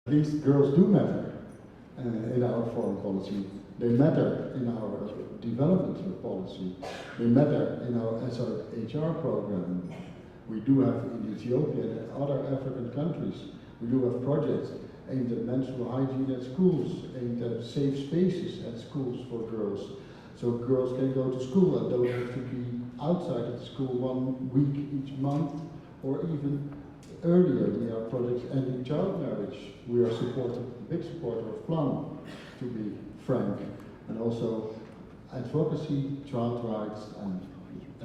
At least girls do matter in our foreign policy. They matter in our development policy. They matter in our SRHR program. We do have in Ethiopia and other African countries, we do have projects aimed at menstrual hygiene at schools, aimed at safe spaces at schools for girls. So girls can go to school and don't have to be outside of the school 1 week each month, or even earlier. We have projects ending child marriage. We are a big supporter of Plan, to be frank, and also advocacy, child rights, and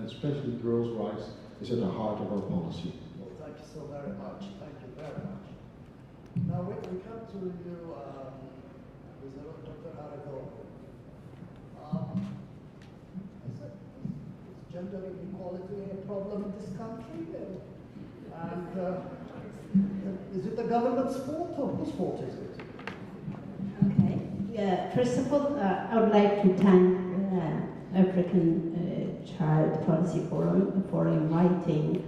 especially girls' rights is at the heart of our policy. Well, thank you so very much. Thank you very much. Now we come to you, Dr. Arago. Is gender inequality a problem in this country? And is it the government's fault or whose fault is it? Okay. Yeah, first of all, I would like to thank African Child Policy Forum for inviting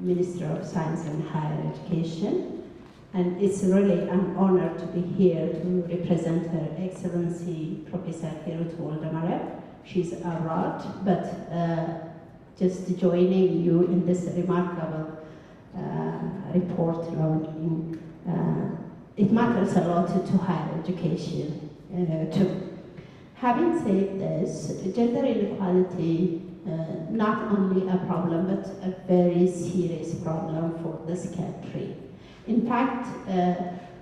Minister of Science and Higher Education. And it's really an honor to be here to represent Her Excellency Professor Hirut Woldemare. She's abroad, but just joining you in this remarkable report launching. It matters a lot to higher education too. Having said this, gender inequality not only a problem, but a very serious problem for this country. In fact,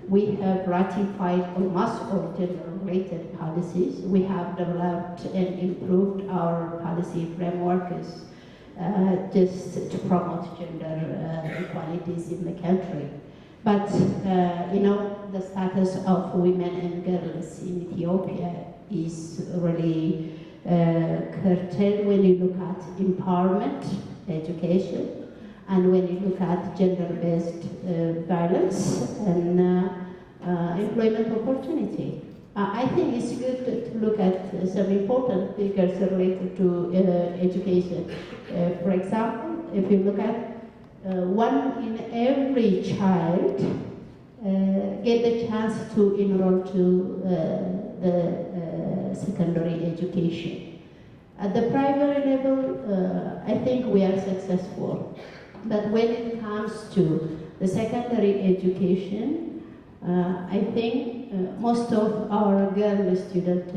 we have ratified almost all gender-related policies. We have developed and improved our policy frameworks just to promote gender equalities in the country. But, the status of women and girls in Ethiopia is really curtailed when you look at empowerment, education, and when you look at gender-based violence and employment opportunity. I think it's good to look at some important figures related to education. For example, if you look at 1 in every child get the chance to enroll to the secondary education. At the primary level, I think we are successful. But when it comes to the secondary education, I think most of our girl students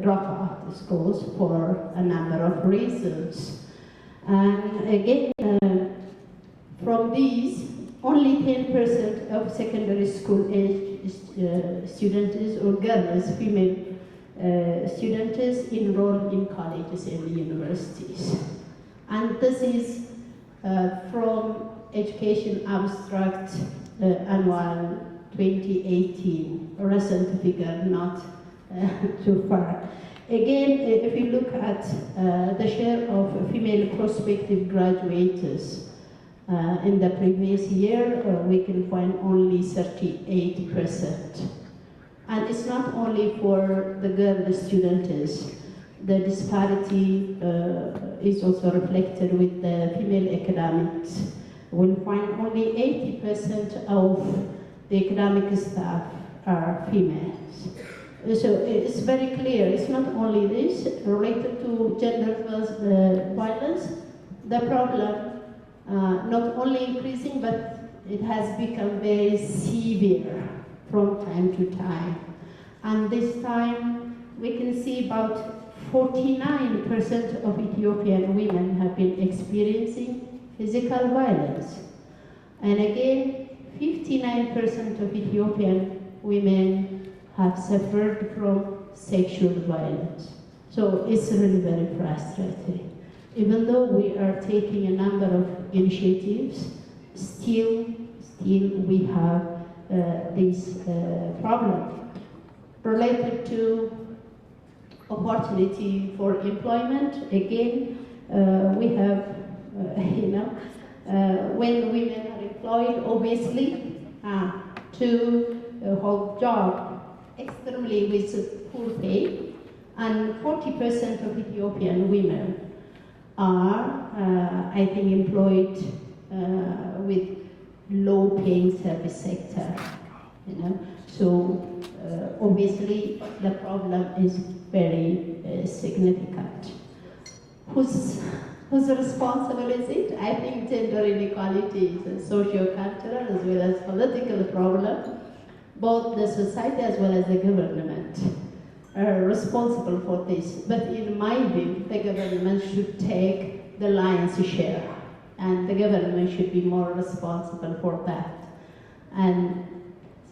drop out of schools for a number of reasons. And again, from these, only 10% of secondary school age students or girls, female students enroll in colleges and universities. And this is from Education Abstract Annual 2018, a recent figure, not too far. Again, if you look at the share of female prospective graduates in the previous year, we can find only 38%. And it's not only for the girl students. The disparity is also reflected with the female academics. We'll find only 80% of the academic staff are females. So it's very clear, it's not only this related to gender violence. The problem not only increasing, but it has become very severe from time to time. And this time we can see about 49% of Ethiopian women have been experiencing physical violence. And again, 59% of Ethiopian women have suffered from sexual violence. So it's really very frustrating. Even though we are taking a number of initiatives, still we have this problem related to opportunity for employment. Again, we have, when women are employed, obviously, to hold job extremely with poor pay, and 40% of Ethiopian women are, I think, employed with low-paying service sector, you know. So obviously the problem is very significant. Who's responsible is it? I think gender inequality is a socio-cultural as well as political problem. Both the society as well as the government are responsible for this. But in my view, the government should take the lion's share, and the government should be more responsible for that. And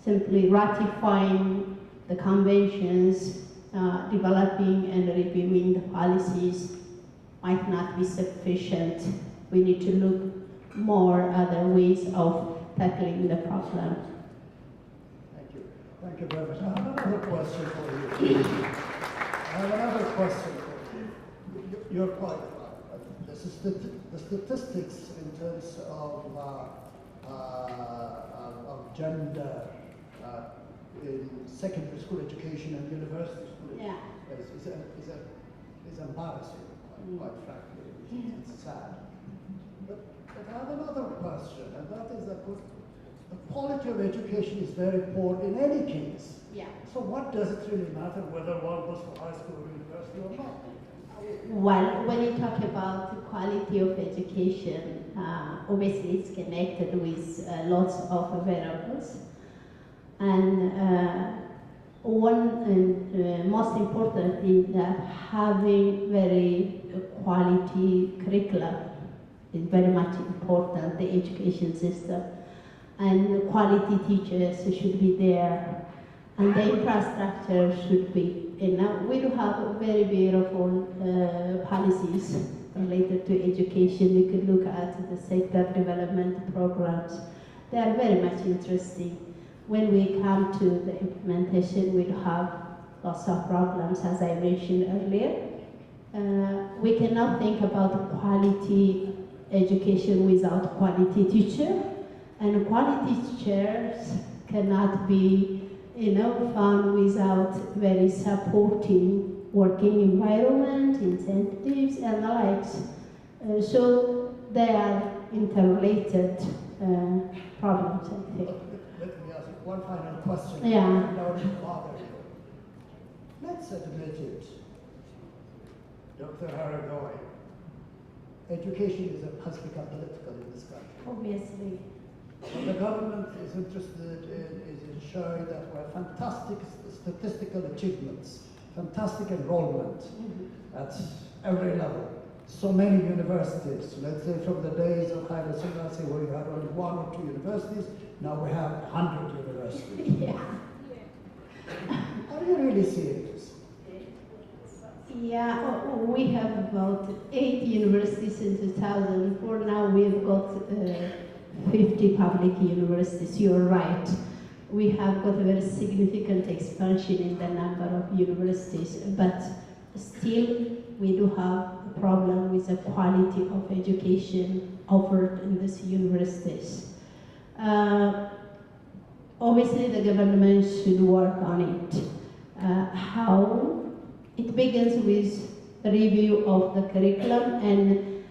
simply ratifying the conventions, developing and reviewing the policies might not be sufficient. We need to look more other ways of tackling the problem. Thank you. Thank you very much. I have another question for you. You're quite right. The statistics in terms of gender in secondary school education and university school is embarrassing, quite frankly. It's sad. But I have another question, and that is that the quality of education is very poor in any case. Yeah. So what does it really matter whether one goes to high school or university or not? Well, when you talk about the quality of education, obviously it's connected with lots of variables. And one most important thing that having very quality curricula is very much important, the education system. And quality teachers should be there, and the infrastructure should be. And now we do have very beautiful policies related to education. You can look at the sector development programs. They are very much interesting. When we come to the implementation, we have lots of problems, as I mentioned earlier. We cannot think about quality education without quality teacher, and quality teachers cannot be found without very supporting working environment, incentives, and the likes. So they are interrelated problems, I think. Let me ask you one final question. Yeah. Now to bother you. Let's admit it, Dr. Haragoy, education has become political in this country. Obviously. What the government is interested in is ensuring that we have fantastic statistical achievements, fantastic enrollment at every level. So many universities, let's say from the days of Haile Selassie where you had only 1 or 2 universities, now we have 100 universities. Yeah. How do you really see it? Yeah, we have about 8 universities in 2004. Now we've got 50 public universities. You're right. We have got a very significant expansion in the number of universities, but still we do have a problem with the quality of education offered in these universities. Obviously the government should work on it. How? It begins with a review of the curriculum, and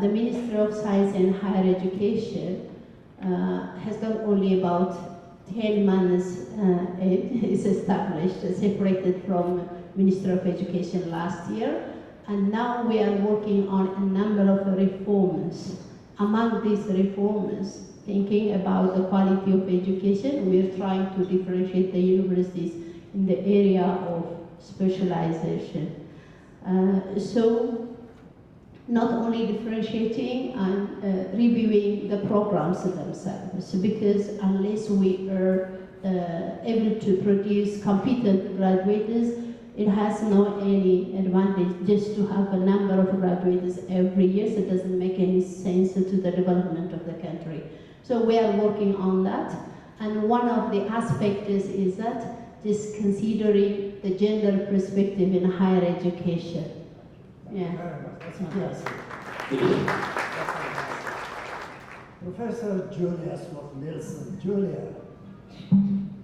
the Ministry of Science and Higher Education has got only about 10 months is established, separated from Ministry of Education last year, and now we are working on a number of reforms. Among these reforms, thinking about the quality of education, we are trying to differentiate the universities in the area of specialization. So not only differentiating and reviewing the programs themselves, because unless we are able to produce competent graduates, it has no any advantage just to have a number of graduates every year, so it doesn't make any sense to the development of the country. So we are working on that, and one of the aspects is that just considering the gender perspective in higher education. Yeah. That's fantastic. That's fantastic. Professor Julia Smith-Nielsen. Julia,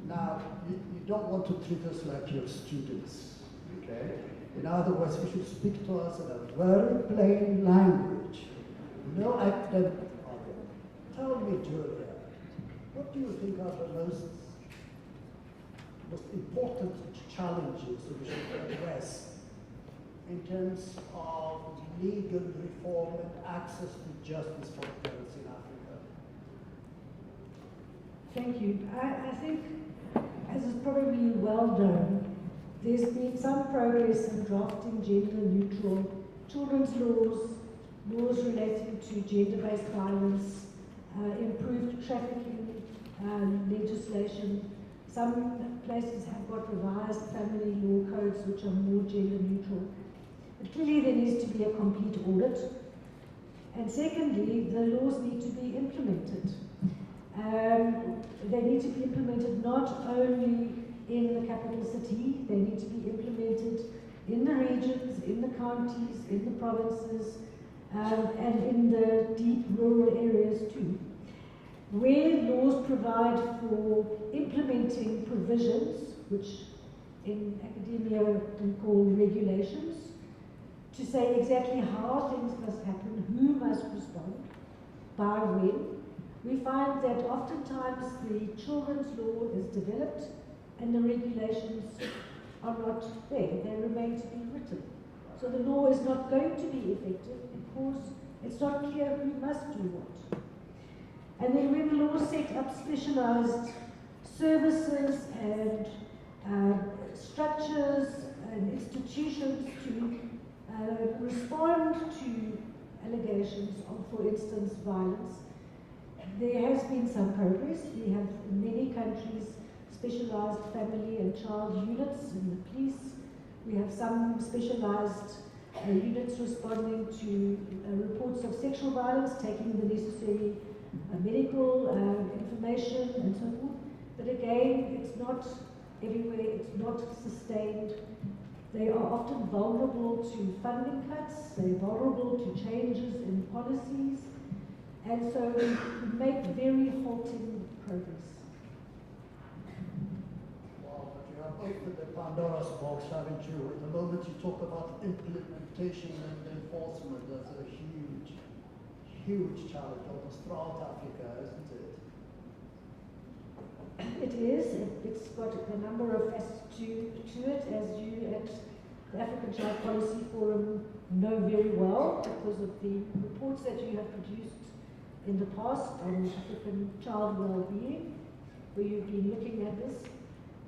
now you don't want to treat us like your students, okay? In other words, you should speak to us in a very plain language. No academic problem. Tell me, Julia, what do you think are the most important challenges that we should address in terms of legal reform and access to justice for girls in Africa? Thank you. I think, as is probably well known, there's been some progress in drafting gender-neutral children's laws, laws relating to gender-based violence, improved trafficking legislation. Some places have got revised family law codes which are more gender-neutral. But clearly there needs to be a complete audit. And secondly, the laws need to be implemented. They need to be implemented not only in the capital city, they need to be implemented in the regions, in the counties, in the provinces, and in the deep rural areas too. Where laws provide for implementing provisions, which in academia we call regulations, to say exactly how things must happen, who must respond, by when, we find that oftentimes the children's law is developed and the regulations are not there. They remain to be written. So the law is not going to be effective because it's not clear who must do what. And then when the law set up specialized services and structures and institutions to respond to allegations of, for instance, violence, there has been some progress. We have in many countries specialized family and child units in the police. We have some specialized units responding to reports of sexual violence, taking the necessary medical information and so forth. But again, it's not everywhere, it's not sustained. They are often vulnerable to funding cuts, they're vulnerable to changes in policies, and so we make very halting progress. Wow, but you have opened the Pandora's box, haven't you? At the moment you talk about implementation and enforcement, that's a huge, huge challenge almost throughout Africa, isn't it? It is. It's got a number of facets to it, as you at the African Child Policy Forum know very well, because of the reports that you have produced in the past on African child well-being, where you've been looking at this.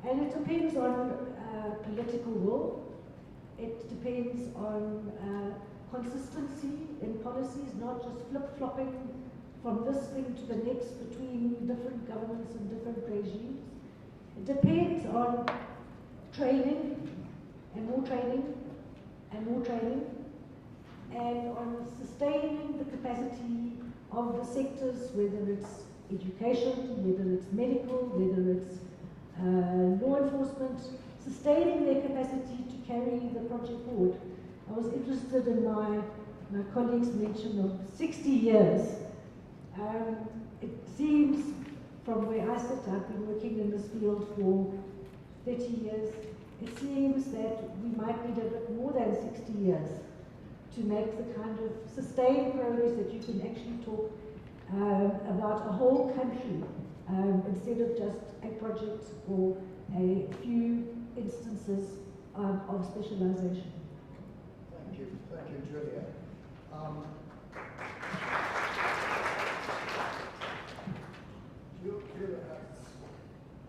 And it depends on political will. It depends on consistency in policies, not just flip-flopping from this thing to the next between different governments and different regimes. It depends on training, and more training, and more training, and on sustaining the capacity of the sectors, whether it's education, whether it's medical, whether it's law enforcement, sustaining their capacity to carry the project forward. I was interested in my colleague's mention of 60 years. It seems, from where I sit, I've been working in this field for 30 years, it seems that we might need a bit more than 60 years to make the kind of sustained progress that you can actually talk about a whole country instead of just a project or a few instances of specialization. Thank you, Julia. Julia has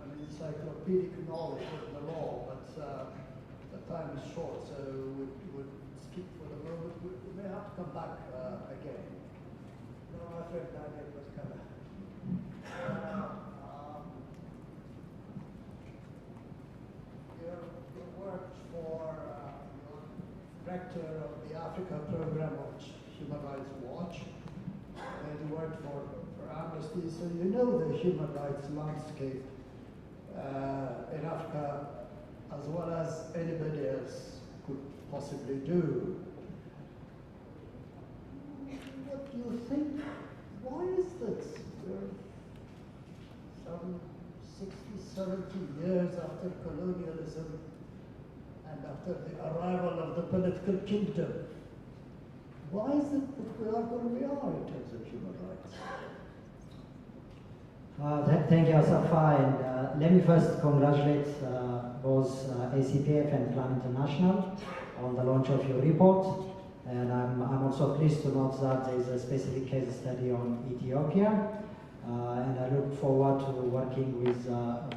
an encyclopedic knowledge of the law, but the time is short, so we would skip for the moment. We may have to come back again. No, my friend Daniel was coming. You worked for director of the Africa program of Human Rights Watch, and you worked for Amnesty, so you know the human rights landscape in Africa as well as anybody else could possibly do. What do you think? Why is that? We're some 60, 70 years after colonialism and after the arrival of the political kingdom. Why is it that we are where we are in terms of human rights? Thank you, Asafa, and let me first congratulate both ACPF and Plan International on the launch of your report. And I'm also pleased to note that there is a specific case study on Ethiopia. And I look forward to working with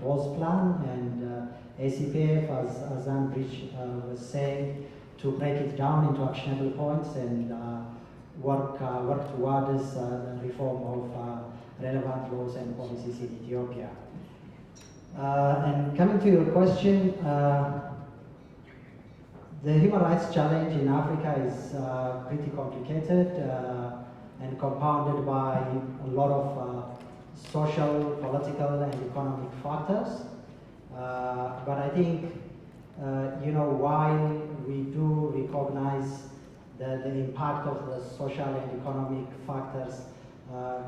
both Plan and ACPF, as Ambridge was saying, to break it down into actionable points and work towards the reform of relevant laws and policies in Ethiopia. And coming to your question, the human rights challenge in Africa is pretty complicated and compounded by a lot of social, political, and economic factors. But I think, while we do recognize the impact of the social and economic factors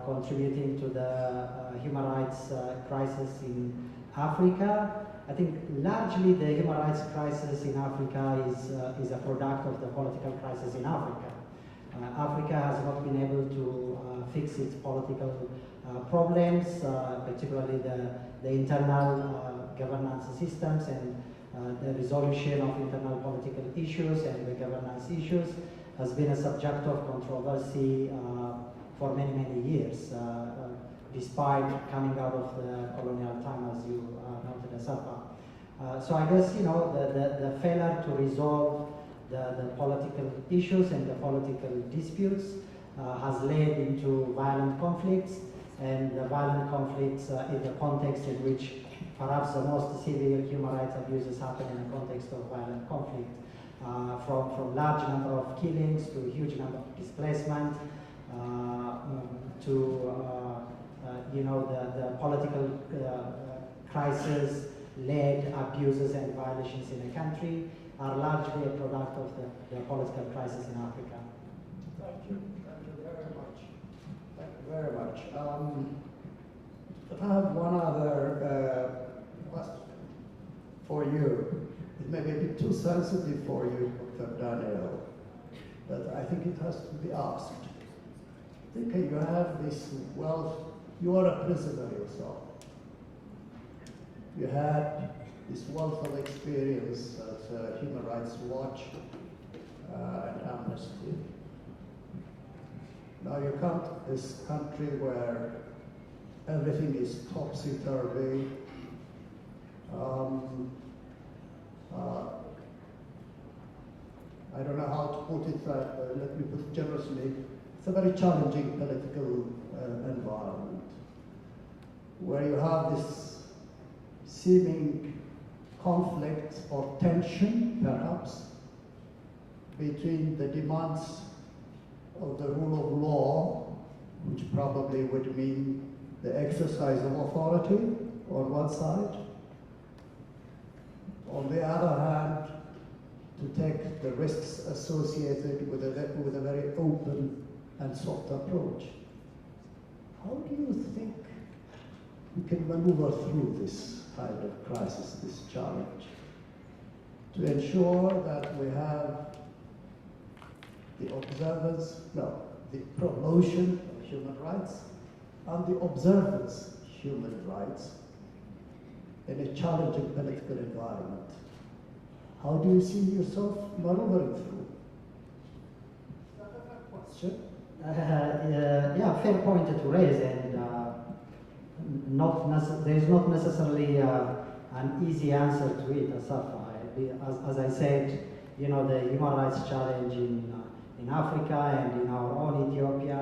contributing to the human rights crisis in Africa, I think largely the human rights crisis in Africa is a product of the political crisis in Africa. Africa has not been able to fix its political problems, particularly the internal governance systems and the resolution of internal political issues and the governance issues has been a subject of controversy for many, many years, despite coming out of the colonial time, as you noted, Asafa. So I guess, the failure to resolve the political issues and the political disputes has led into violent conflicts, and the violent conflicts in the context in which perhaps the most severe human rights abuses happen in the context of violent conflict, from large number of killings to huge number of displacement, to the political crisis-led abuses and violations in the country are largely a product of the political crisis in Africa. Thank you very much. Thank you very much. But I have one other question for you. It may be a bit too sensitive for you, Dr. Daniel, but I think it has to be asked. You have this wealth, you are a prisoner yourself. You had this wealth of experience at Human Rights Watch and Amnesty. Now you come to this country where everything is topsy-turvy. I don't know how to put it, let me put it generously. It's a very challenging political environment where you have this seeming conflict or tension, perhaps, between the demands of the rule of law, which probably would mean the exercise of authority on one side. On the other hand, to take the risks associated with a very open and soft approach. How do you think we can maneuver through this kind of crisis, this challenge, to ensure that we have the promotion of human rights and the observance of human rights in a challenging political environment? How do you see yourself maneuvering through? Is that a fair question? Fair point to raise, and there is not necessarily an easy answer to it, Asafa. As I said, the human rights challenge in Africa and in our own Ethiopia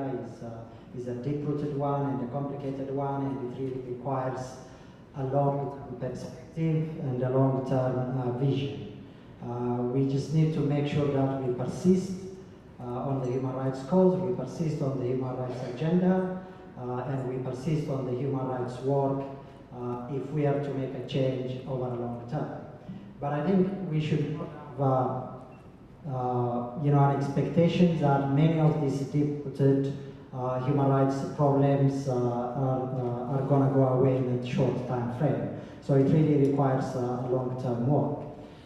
is a deep-rooted one and a complicated one, and it really requires a long-term perspective and a long-term vision. We just need to make sure that we persist on the human rights cause, we persist on the human rights agenda, and we persist on the human rights work if we are to make a change over a long term. But I think we should have an expectation that many of these deep-rooted human rights problems are going to go away in a short time frame. So it really requires a long-term work.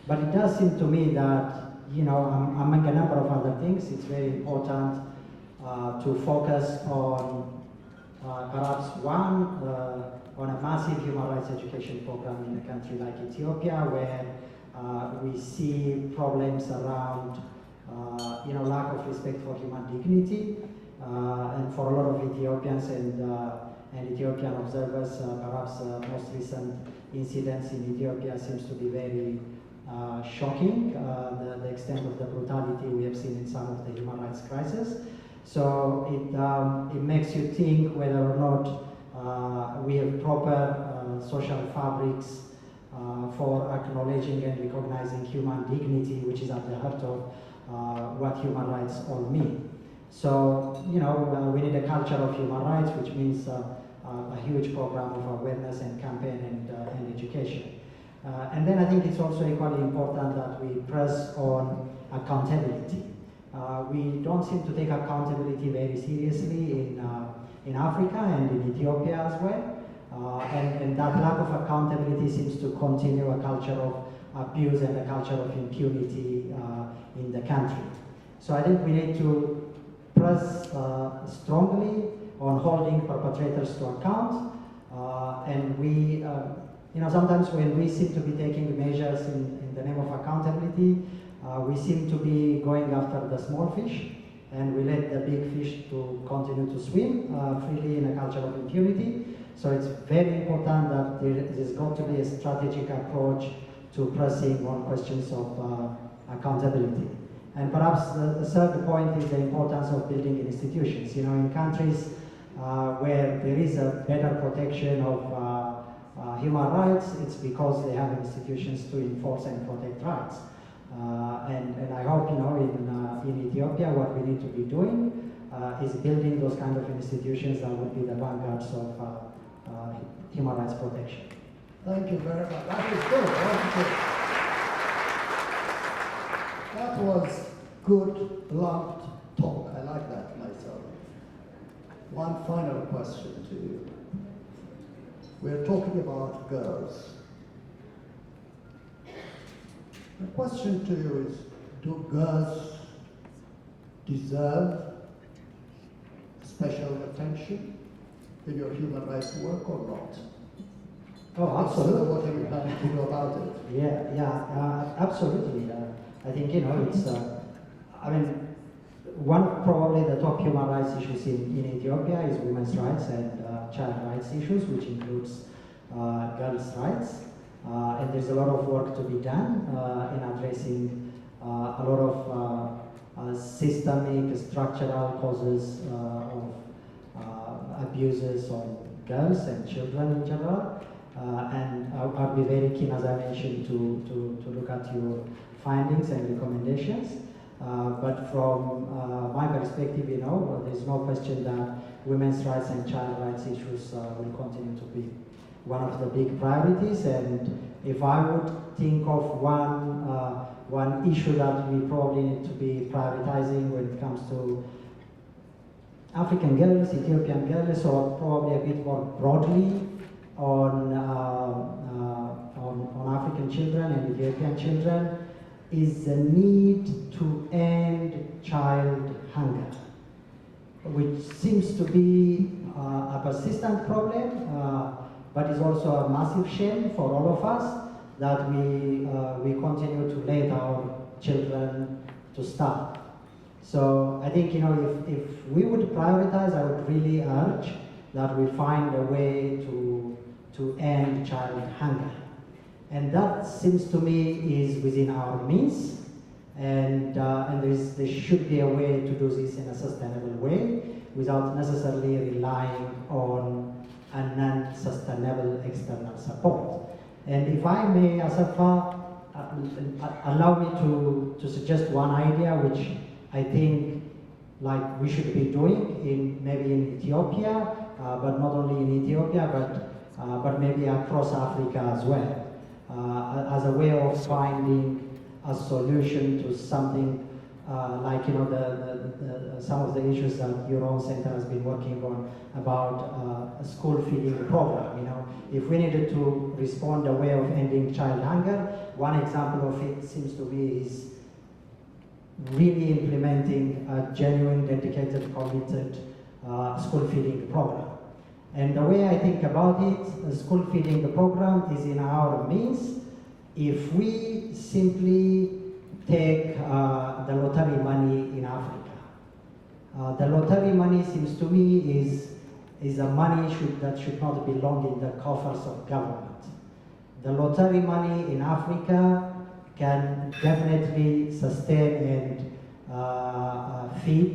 But it does seem to me that, among a number of other things, it's very important to focus on Perhaps one on a massive human rights education program in a country like Ethiopia, where we see problems around lack of respect for human dignity, and for a lot of Ethiopians and Ethiopian observers, perhaps most recent incidents in Ethiopia seems to be very shocking, the extent of the brutality we have seen in some of the human rights crises. So it makes you think whether or not we have proper social fabrics for acknowledging and recognizing human dignity, which is at the heart of what human rights all mean. So, we need a culture of human rights, which means a huge program of awareness and campaign and education. And then I think it's also equally important that we press on accountability. We don't seem to take accountability very seriously in Africa and in Ethiopia as well. And that lack of accountability seems to continue a culture of abuse and a culture of impunity in the country. So I think we need to press strongly on holding perpetrators to account. And we, sometimes when we seem to be taking measures in the name of accountability, we seem to be going after the small fish, and we let the big fish to continue to swim freely in a culture of impunity. So it's very important that there's got to be a strategic approach to pressing on questions of accountability. And perhaps the third point is the importance of building institutions. In countries where there is a better protection of human rights, it's because they have institutions to enforce and protect rights. And I hope, in Ethiopia, what we need to be doing is building those kind of institutions that would be the vanguards of human rights protection. Thank you very much. That was good. That was good, blunt talk. I like that myself. One final question to you. We're talking about girls. The question to you is, do girls deserve special attention in your human rights work or not? Oh, absolutely. So what have you done to do about it? Yeah, absolutely. I think, it's, one of probably the top human rights issues in Ethiopia is women's rights and child rights issues, which includes girls' rights. And there's a lot of work to be done in addressing a lot of systemic, structural causes of abuses on girls and children in general. And I'll be very keen, as I mentioned, to look at your findings and recommendations. But from my perspective, there's no question that women's rights and child rights issues will continue to be one of the big priorities. And if I would think of one issue that we probably need to be prioritizing when it comes to African girls, Ethiopian girls, or probably a bit more broadly on African children and Ethiopian children, is the need to end child hunger, which seems to be a persistent problem, but is also a massive shame for all of us that we continue to let our children to starve. So I think, if we would prioritize, I would really urge that we find a way to end child hunger. And that seems to me is within our means, and there should be a way to do this in a sustainable way without necessarily relying on a non-sustainable external support. And if I may, Asafa, allow me to suggest one idea which I think we should be doing maybe in Ethiopia, but not only in Ethiopia, but maybe across Africa as well, as a way of finding a solution to something some of the issues that your own center has been working on about a school feeding program. If we needed to respond a way of ending child hunger, one example of it seems to be is really implementing a genuine, dedicated, committed school feeding program. And the way I think about it, the school feeding program is in our means. If we simply take the lottery money in Africa, the lottery money seems to me is a money that should not belong in the coffers of government. The lottery money in Africa can definitely sustain and feed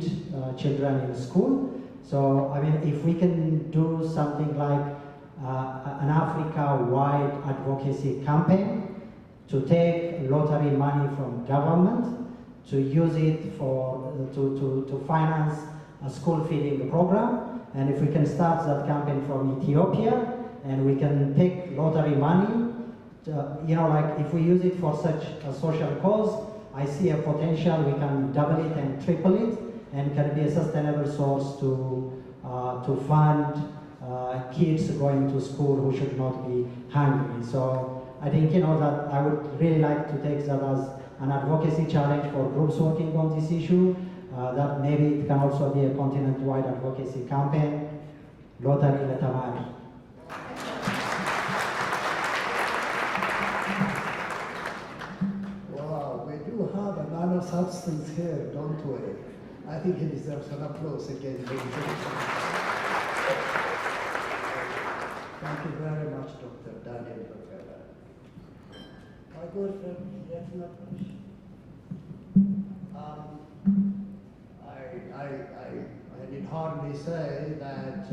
children in school. So, I mean, if we can do something like an Africa-wide advocacy campaign to take lottery money from government, to use it to finance a school feeding program, and if we can start that campaign from Ethiopia, and we can take lottery money, like if we use it for such a social cause, I see a potential we can double it and triple it, and can be a sustainable source to fund kids going to school who should not be hungry. So I think that I would really like to take that as an advocacy challenge for groups working on this issue. That maybe it can also be a continent-wide advocacy campaign. Lottery Letamari. Wow, we do have a man of substance here, don't we? I think he deserves an applause again. Thank you very much, Dr. Daniel Bavera. My good friend, Yetna Prash. I need hardly say that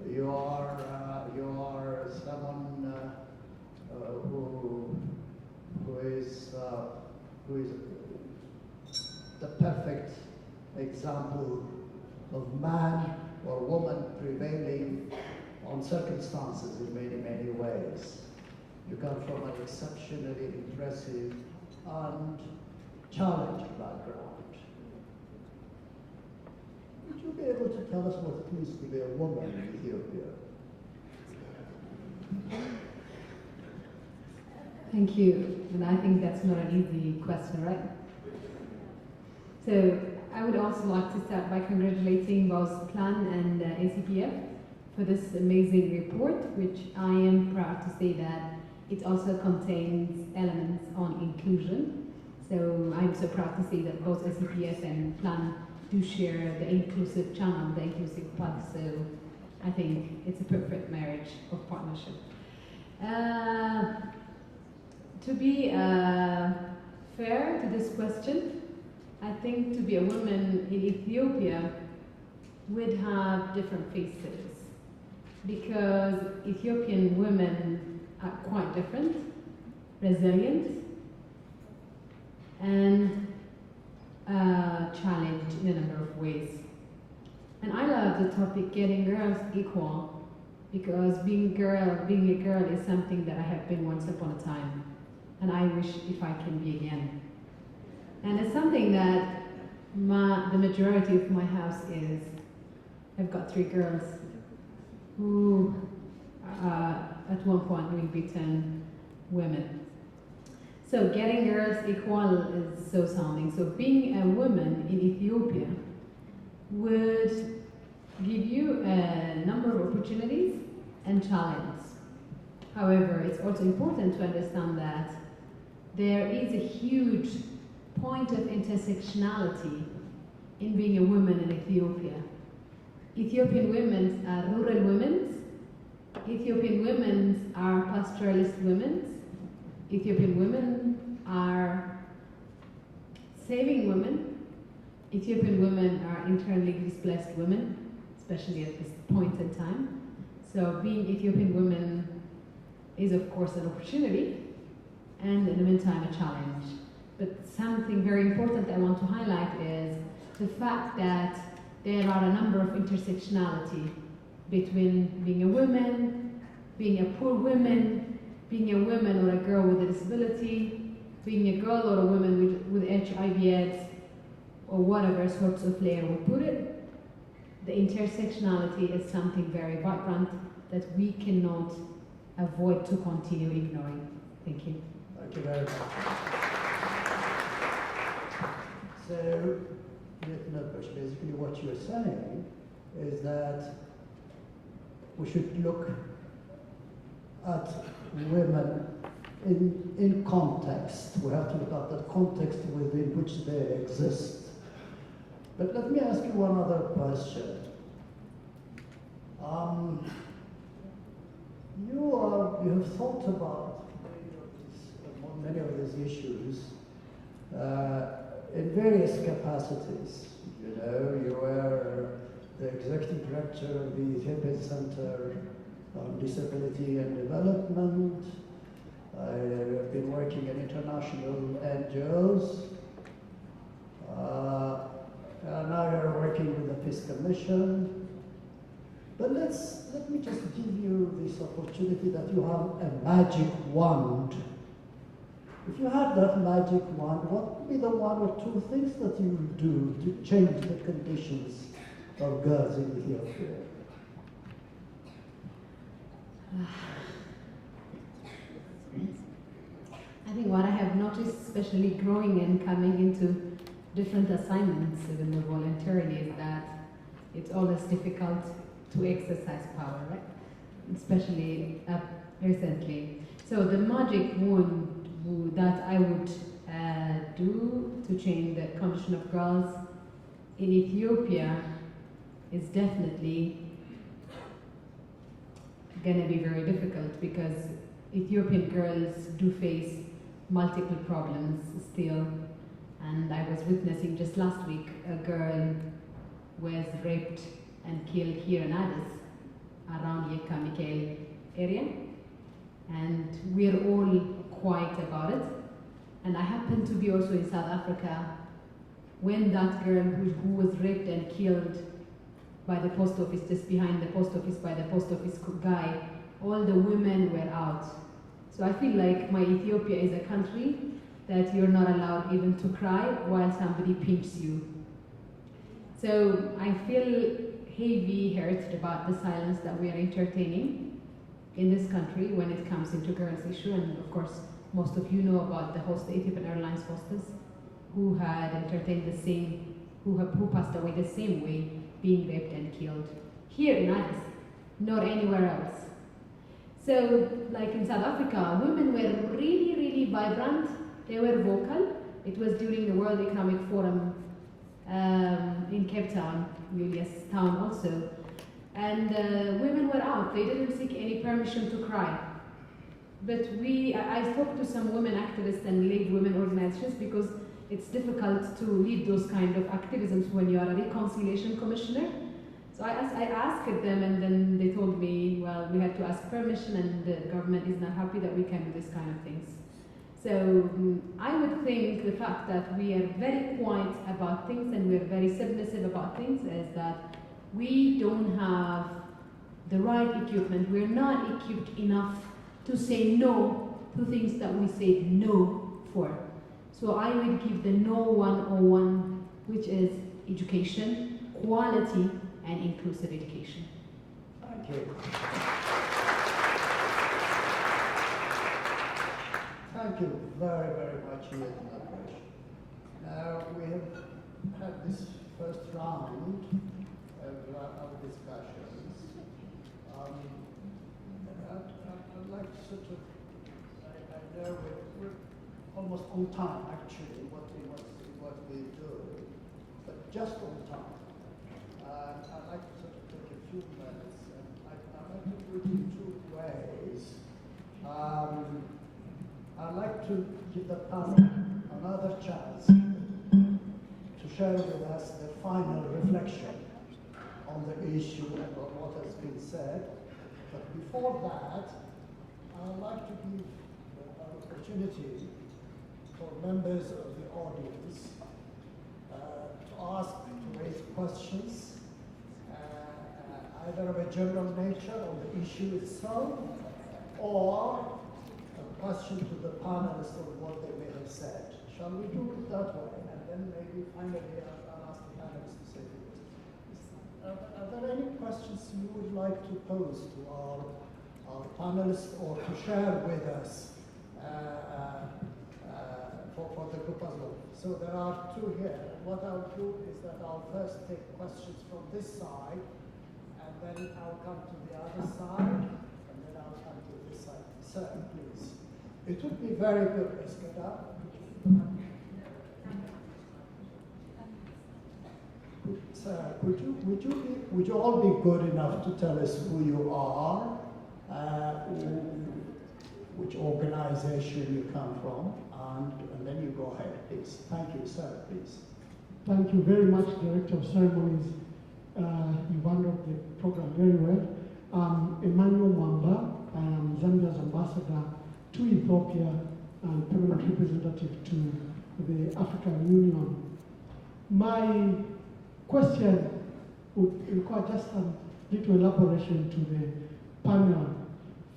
you are someone who is the perfect example of man or woman prevailing on circumstances in many, many ways. You come from an exceptionally impressive and challenging background. Would you be able to tell us what it means to be a woman in Ethiopia? Thank you, and I think that's not an easy question, right? So I would also like to start by congratulating both PLAN and ACPF for this amazing report, which I am proud to say that it also contains elements on inclusion. So I'm so proud to say that both ACPF and PLAN do share the inclusive channel, the inclusive path. So I think it's a perfect marriage of partnership. To be fair to this question, I think to be a woman in Ethiopia would have different faces, because Ethiopian women are quite different, resilient, and challenged in a number of ways. And I love the topic getting girls equal, because being a girl is something that I have been once upon a time, and I wish if I can be again. And it's something that the majority of my house is. I've got 3 girls who at one point will be 10 women. So getting girls equal is so sounding. So being a woman in Ethiopia would give you a number of opportunities and challenges. However, it's also important to understand that there is a huge point of intersectionality in being a woman in Ethiopia. Ethiopian women are rural women. Ethiopian women are pastoralist women. Ethiopian women are saving women. Ethiopian women are internally displaced women, especially at this point in time. So being Ethiopian women is of course an opportunity, and in the meantime a challenge. But something very important I want to highlight is the fact that there are a number of intersectionality between being a woman, being a poor woman, being a woman or a girl with a disability, being a girl or a woman with HIV/AIDS, or whatever sorts of layer we put it. The intersectionality is something very vibrant that we cannot avoid to continue ignoring. Thank you. Thank you very much. So, basically what you're saying is that we should look at women in context. We have to look at the context within which they exist. But let me ask you one other question. You have thought about many of these issues in various capacities. You know, you were the executive director of the Ethiopian Center on Disability and Development. I've been working in international NGOs. And now you're working with the Peace Commission. But let me just give you this opportunity that you have a magic wand. If you had that magic wand, what would be the one or two things that you would do to change the conditions of girls in Ethiopia? I think what I have noticed, especially growing and coming into different assignments, even though voluntarily, is that it's always difficult to exercise power, right? Especially recently. So the magic wand that I would do to change the condition of girls in Ethiopia is definitely going to be very difficult, because Ethiopian girls do face multiple problems still. And I was witnessing just last week a girl was raped and killed here in Addis, around Yeka Mikhail area. And we're all quiet about it. And I happened to be also in South Africa when that girl who was raped and killed by the post office, just behind the post office, by the post office guy, all the women were out. So I feel like my Ethiopia is a country that you're not allowed even to cry while somebody pinches you. So I feel heavy hurt about the silence that we are entertaining in this country when it comes into girls' issue. And of course, most of you know about the Ethiopian Airlines hostess who had entertained the same, who passed away the same way, being raped and killed here in Addis, not anywhere else. So, like in South Africa, women were really, really vibrant. They were vocal. It was during the World Economic Forum in Cape Town, Julius Town also. And women were out. They didn't seek any permission to cry. But I spoke to some women activists and lead women organizations, because it's difficult to lead those kind of activisms when you are a reconciliation commissioner. So I asked them, and then they told me, well, we had to ask permission, and the government is not happy that we can do this kind of things. So I would think the fact that we are very quiet about things and we are very submissive about things is that we don't have the right equipment. We're not equipped enough to say no to things that we say no for. So I would give the no 101, which is education, quality, and inclusive education. Thank you. Thank you very, very much for your collaboration. Now, we have had this first round of discussions. I'd like to sort of, I know we're almost on time, actually, what we do, but just on time. I'd like to sort of take a few minutes, and I'd like to do it in two ways. I'd like to give the panel another chance to share with us the final reflection on the issue and on what has been said. But before that, I'd like to give an opportunity for members of the audience to ask, to raise questions, either of a general nature on the issue itself, or a question to the panelists on what they may have said. Shall we do it that way? And then maybe finally I'll ask the panelists to say this. Are there any questions you would like to pose to our panelists or to share with us for the group as well? So there are two here. What I'll do is that I'll first take questions from this side, and then I'll come to the other side, and then I'll come to this side. Sir, please. It would be very good. Let's get up. Sir, would you all be good enough to tell us who you are, which organization you come from, and then you go ahead, please. Thank you, sir, please. Thank you very much, Director of Ceremonies. You've handled the program very well. Emmanuel Mwamba, I am Zambia's ambassador to Ethiopia and permanent representative to the African Union. My question would require just a little elaboration to the panel.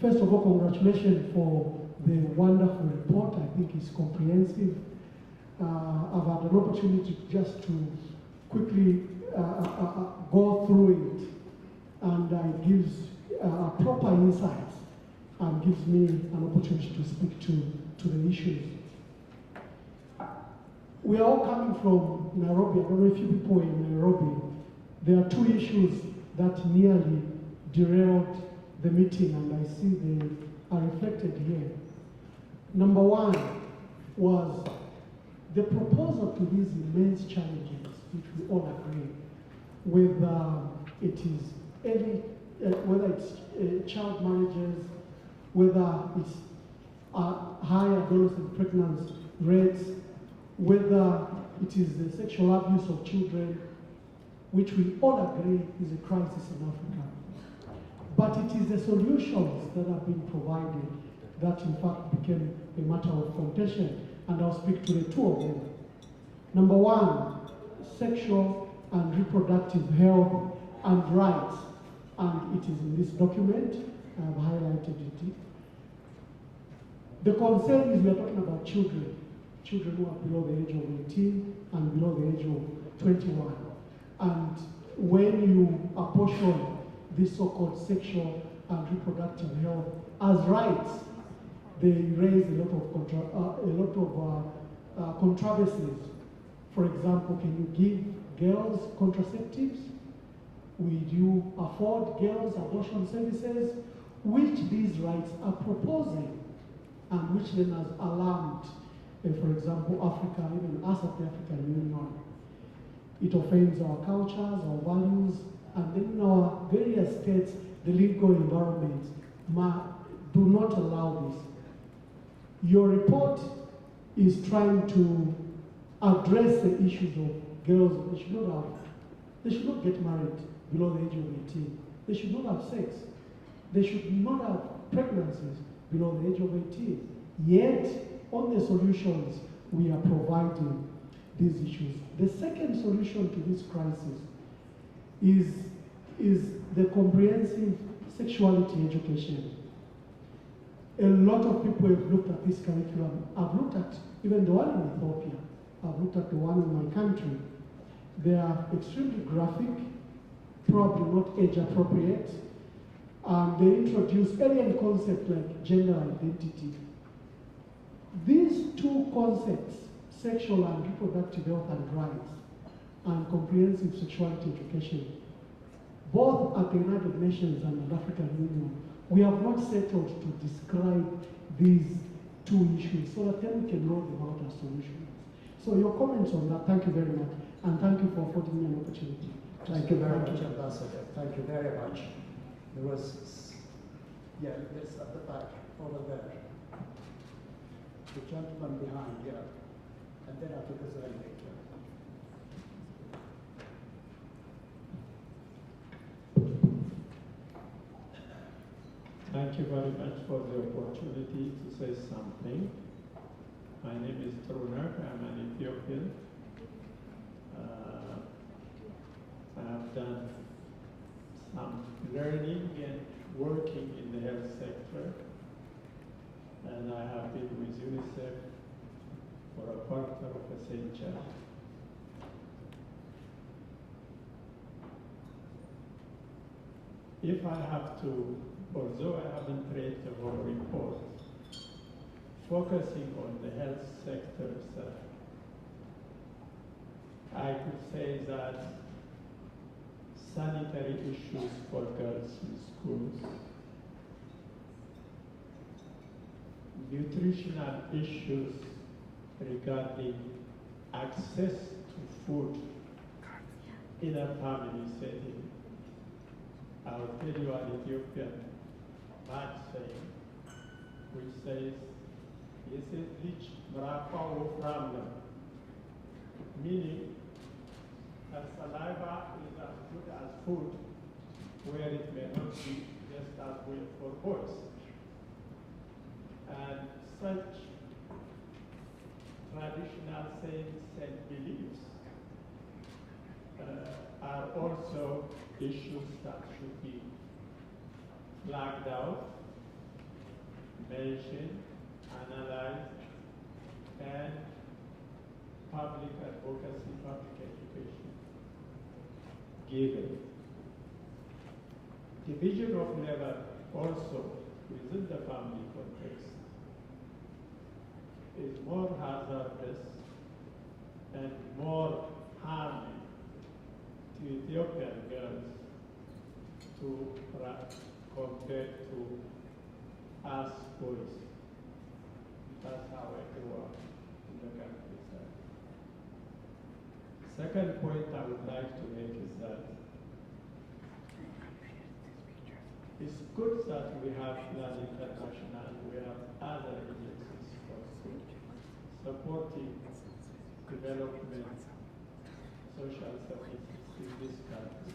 First of all, congratulations for the wonderful report. I think it's comprehensive. I've had an opportunity just to quickly go through it, and it gives proper insights and gives me an opportunity to speak to the issues. We are all coming from Nairobi. I don't know if you people are in Nairobi. There are two issues that nearly derailed the meeting, and I see they are reflected here. Number one was the proposal to these immense challenges, which we all agree, whether it is whether it's child marriages, whether it's high adolescent pregnancy rates, whether it is the sexual abuse of children, which we all agree is a crisis in Africa. But it is the solutions that have been provided that in fact became a matter of contention, and I'll speak to the two of them. Number one, sexual and reproductive health and rights, and it is in this document. I have highlighted it. The concern is we are talking about children who are below the age of 18 and below the age of 21. And when you apportion this so-called sexual and reproductive health as rights, they raise a lot of controversies. For example, can you give girls contraceptives? Will you afford girls abortion services? Which these rights are proposing, and which then has alarmed, for example, Africa, even us at the African Union. It offends our cultures, our values, and then in our various states, the legal environments do not allow this. Your report is trying to address the issues of girls. They should not get married below the age of 18. They should not have sex. They should not have pregnancies below the age of 18. Yet, on the solutions, we are providing these issues. The second solution to this crisis is the comprehensive sexuality education. A lot of people have looked at this curriculum. I've looked at even the one in Ethiopia. I've looked at the one in my country. They are extremely graphic, probably not age appropriate. They introduce alien concepts like gender identity. These two concepts, sexual and reproductive health and rights, and comprehensive sexuality education, both at the United Nations and the African Union, we have not settled to describe these two issues so that then we can roll them out as solutions. So your comments on that, thank you very much, and thank you for affording me an opportunity. Thank you very much, Ambassador. Thank you very much. There was, yes, at the back, over there. The gentleman behind, yeah. And then after this, I later. Thank you very much for the opportunity to say something. My name is Truner. I'm an Ethiopian. I have done some learning and working in the health sector, and I have been with UNICEF for a quarter of a century. If I have to, although I haven't read the whole report, focusing on the health sectors, I could say that sanitary issues for girls in schools, nutritional issues regarding access to food in a family setting. I'll tell you an Ethiopian bad saying, which says, "This is rich Marapawo Framna," meaning that saliva is as good as food, where it may not be just as well for boys. And such traditional sayings and beliefs are also issues that should be flagged out, mentioned, analyzed, and public advocacy, public education given. Division of labor also within the family context is more hazardous and more harming to Ethiopian girls compared to us boys. That's how I grew up in the countryside. Second point I would like to make is that it's good that we have Plan International, we have other agencies for supporting development, social services in this country.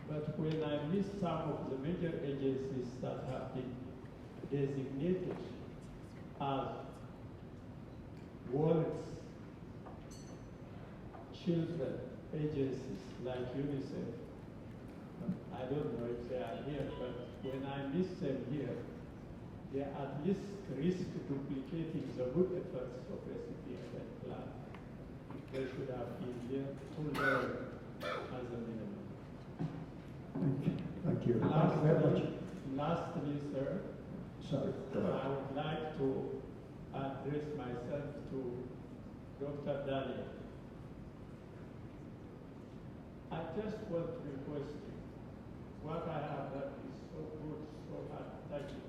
But when I miss some of the major agencies that have been designated as world's children agencies like UNICEF, I don't know if they are here, but when I miss them here, they at least risk duplicating the good efforts of recipient and plan. They should have been here to learn as a minimum. Thank you. Thank you Lastly, very much. Lastly, sir, Sorry, go ahead. I would like to address myself to Dr. Daniel. I just want to request you. What I have done is so good, so heart-touching,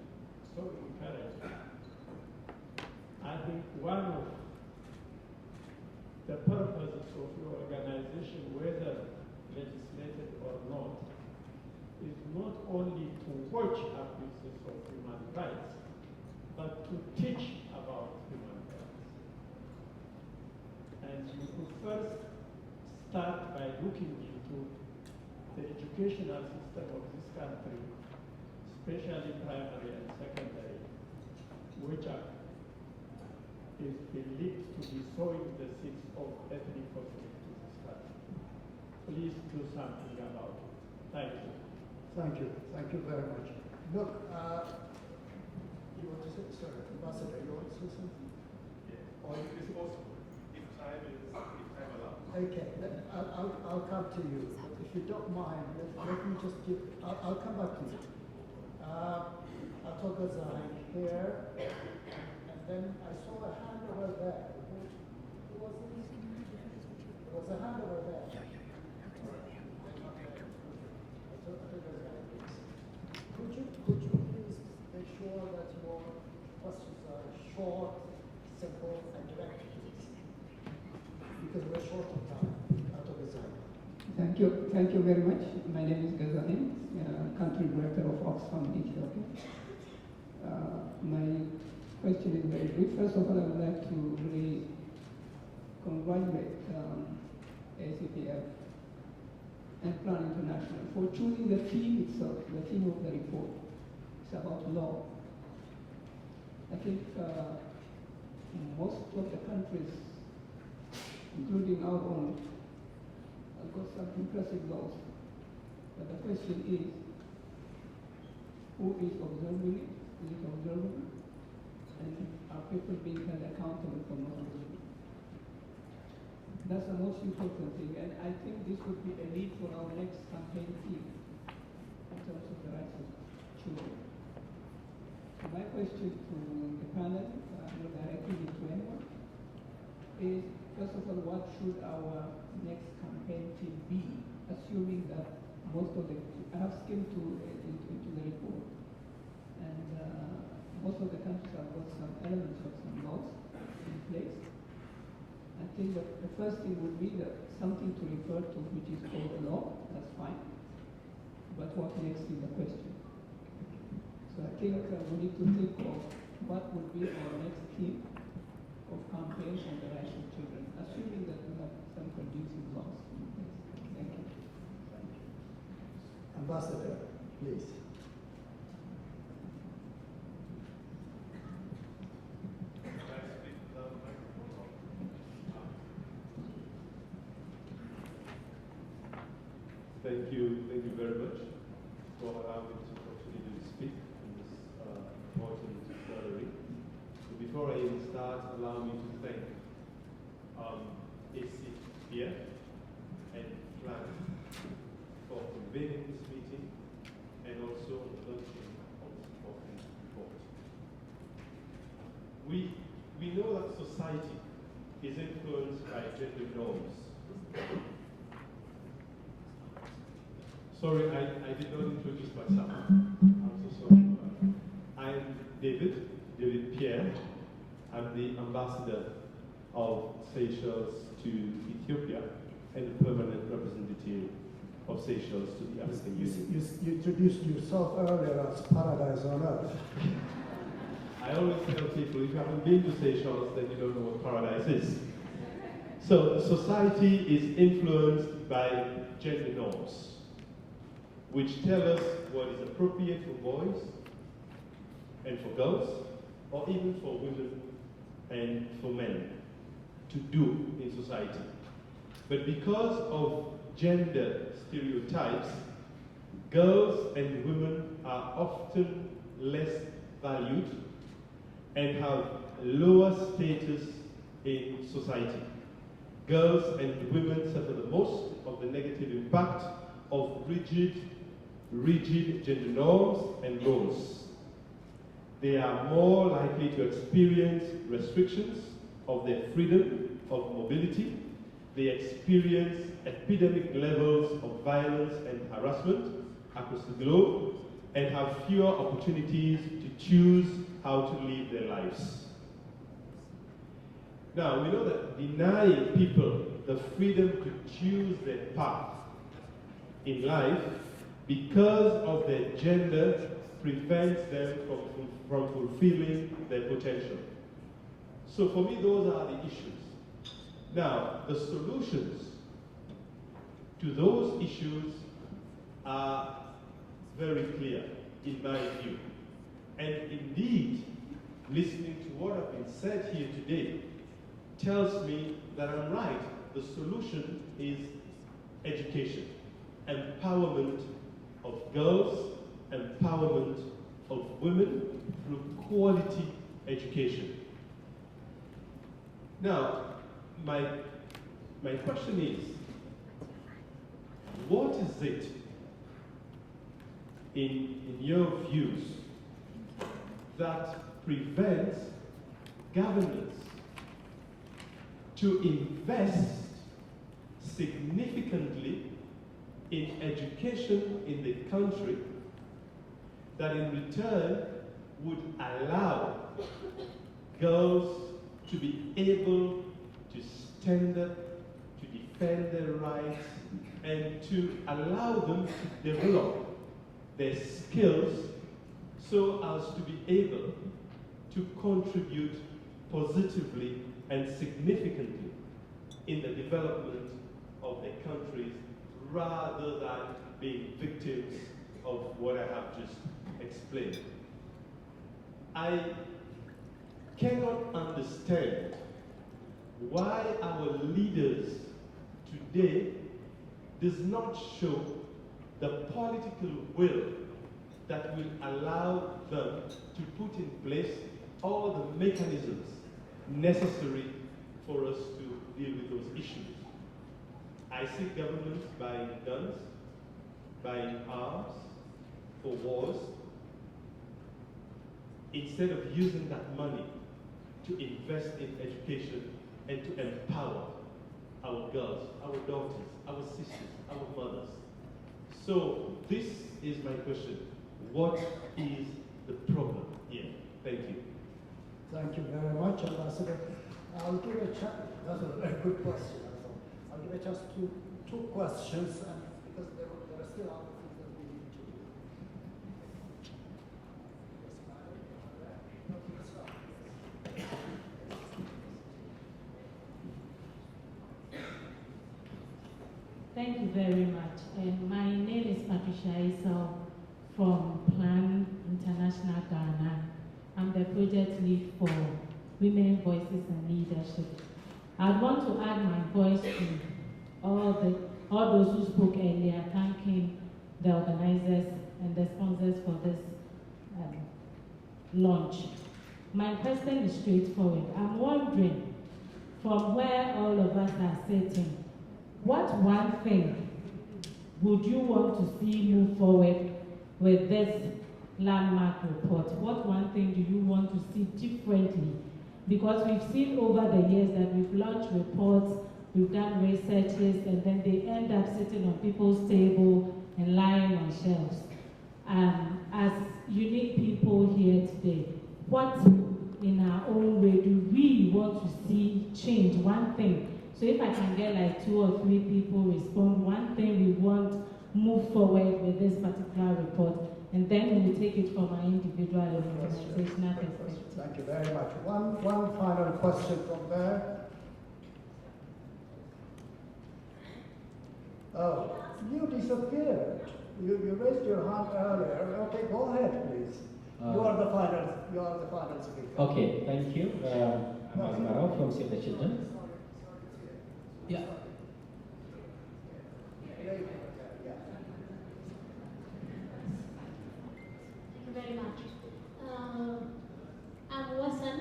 so encouraging. I think one of the purposes of your organization, whether legislated or not, is not only to watch abuses of human rights, but to teach about human rights. And you could first start by looking into the educational system of this country, especially primary and secondary, which is believed to be sowing the seeds of ethnic conflict in this country. Please do something about it. Thank you. Thank you. Thank you very much. Look, you want to say, sorry, Ambassador, you want to say something? Yeah. Or if it's possible, if time allows. Okay, I'll come to you. But if you don't mind, let me just give, I'll come back to you. Advocacy here, and then I saw a hand over there. Who was it? There was a hand over there. Could you please make sure that your questions are short, simple, and direct, please? Because we're short of time. Thank you very much. My name is Ghazali, country director of Oxfam in Ethiopia. My question is very brief. First of all, I would like to really congratulate ACPF and Plan International for choosing the theme itself, the theme of the report. It's about law. I think most of the countries, including our own, have got some impressive laws. But the question is, who is observing it? Is it observable? And are people being held accountable for not observing it? That's the most important thing, and I think this would be a lead for our next campaign theme in terms of the rights of children. So my question to the panel, not directly to anyone, is first of all, what should our next campaign theme be, assuming that most of the, I have skimmed into the report, and most of the countries have got some elements of some laws in place. I think that the first thing would be that something to refer to which is called a law, that's fine. But what next is the question. So I think we need to think of what would be our next theme of campaign on the rights of children, assuming that we have some conducive laws in place. Thank you. Ambassador, please. Thank you very much for allowing me this opportunity to speak in this important gathering. So before I even start, allow me to thank Ethiopia and Plan for convening this meeting and also launching of this important report. We know that society is influenced by gender norms. Sorry, I did not introduce myself. I'm so sorry for that. I'm David Pierre. I'm the ambassador of Seychelles to Ethiopia and the permanent representative of Seychelles to the African Union. You introduced yourself earlier as paradise on earth. I always tell people, if you haven't been to Seychelles, then you don't know what paradise is. So society is influenced by gender norms, which tell us what is appropriate for boys and for girls, or even for women and for men to do in society. But because of gender stereotypes, girls and women are often less valued and have lower status in society. Girls and women suffer the most of the negative impact of rigid gender norms and roles. They are more likely to experience restrictions of their freedom of mobility. They experience epidemic levels of violence and harassment across the globe and have fewer opportunities to choose how to live their lives. Now, we know that denying people the freedom to choose their path in life because of their gender prevents them from fulfilling their potential. So for me, those are the issues. Now, the solutions to those issues are very clear, in my view. And indeed, listening to what has been said here today tells me that I'm right. The solution is education, empowerment of girls, empowerment of women through quality education. Now, my question is, what is it in your views that prevents governments to invest significantly in education in the country that in return would allow girls to be able to stand up, to defend their rights, and to allow them to develop their skills so as to be able to contribute positively and significantly in the development of their countries rather than being victims of what I have just explained. I cannot understand why our leaders today does not show the political will that will allow them to put in place all the mechanisms necessary for us to deal with those issues. I see governments buying guns, buying arms for wars, instead of using that money to invest in education and to empower our girls, our daughters, our sisters, our mothers. So this is my question. What is the problem here? Thank you. Thank you very much, Ambassador. I'll give a chance. That's a very good question. I'll give a chance to two questions, and because there are still other things that we need to do. Thank you very much. My name is Patricia Isao from Plan International Ghana. I'm the project lead for Women Voices and Leadership. I'd want to add my voice to all those who spoke earlier, thanking the organizers and the sponsors for this launch. My question is straightforward. I'm wondering, from where all of us are sitting, what one thing would you want to see move forward with this landmark report? What one thing do you want to see differently? Because we've seen over the years that we've launched reports, we've done researches, and then they end up sitting on people's table and lying on shelves. As unique people here today, what in our own way do we want to see change? One thing. So if I can get like 2 or 3 people respond, one thing we want move forward with this particular report, and then we will take it from our individual and organizational perspective. Thank you very much. One final question from there. Oh, you disappeared. You raised your hand earlier. Okay, go ahead, please. You are the final speaker. Okay, thank you. I'm Azmarao from Save the Children. Yeah. Thank you very much. I'm Wasan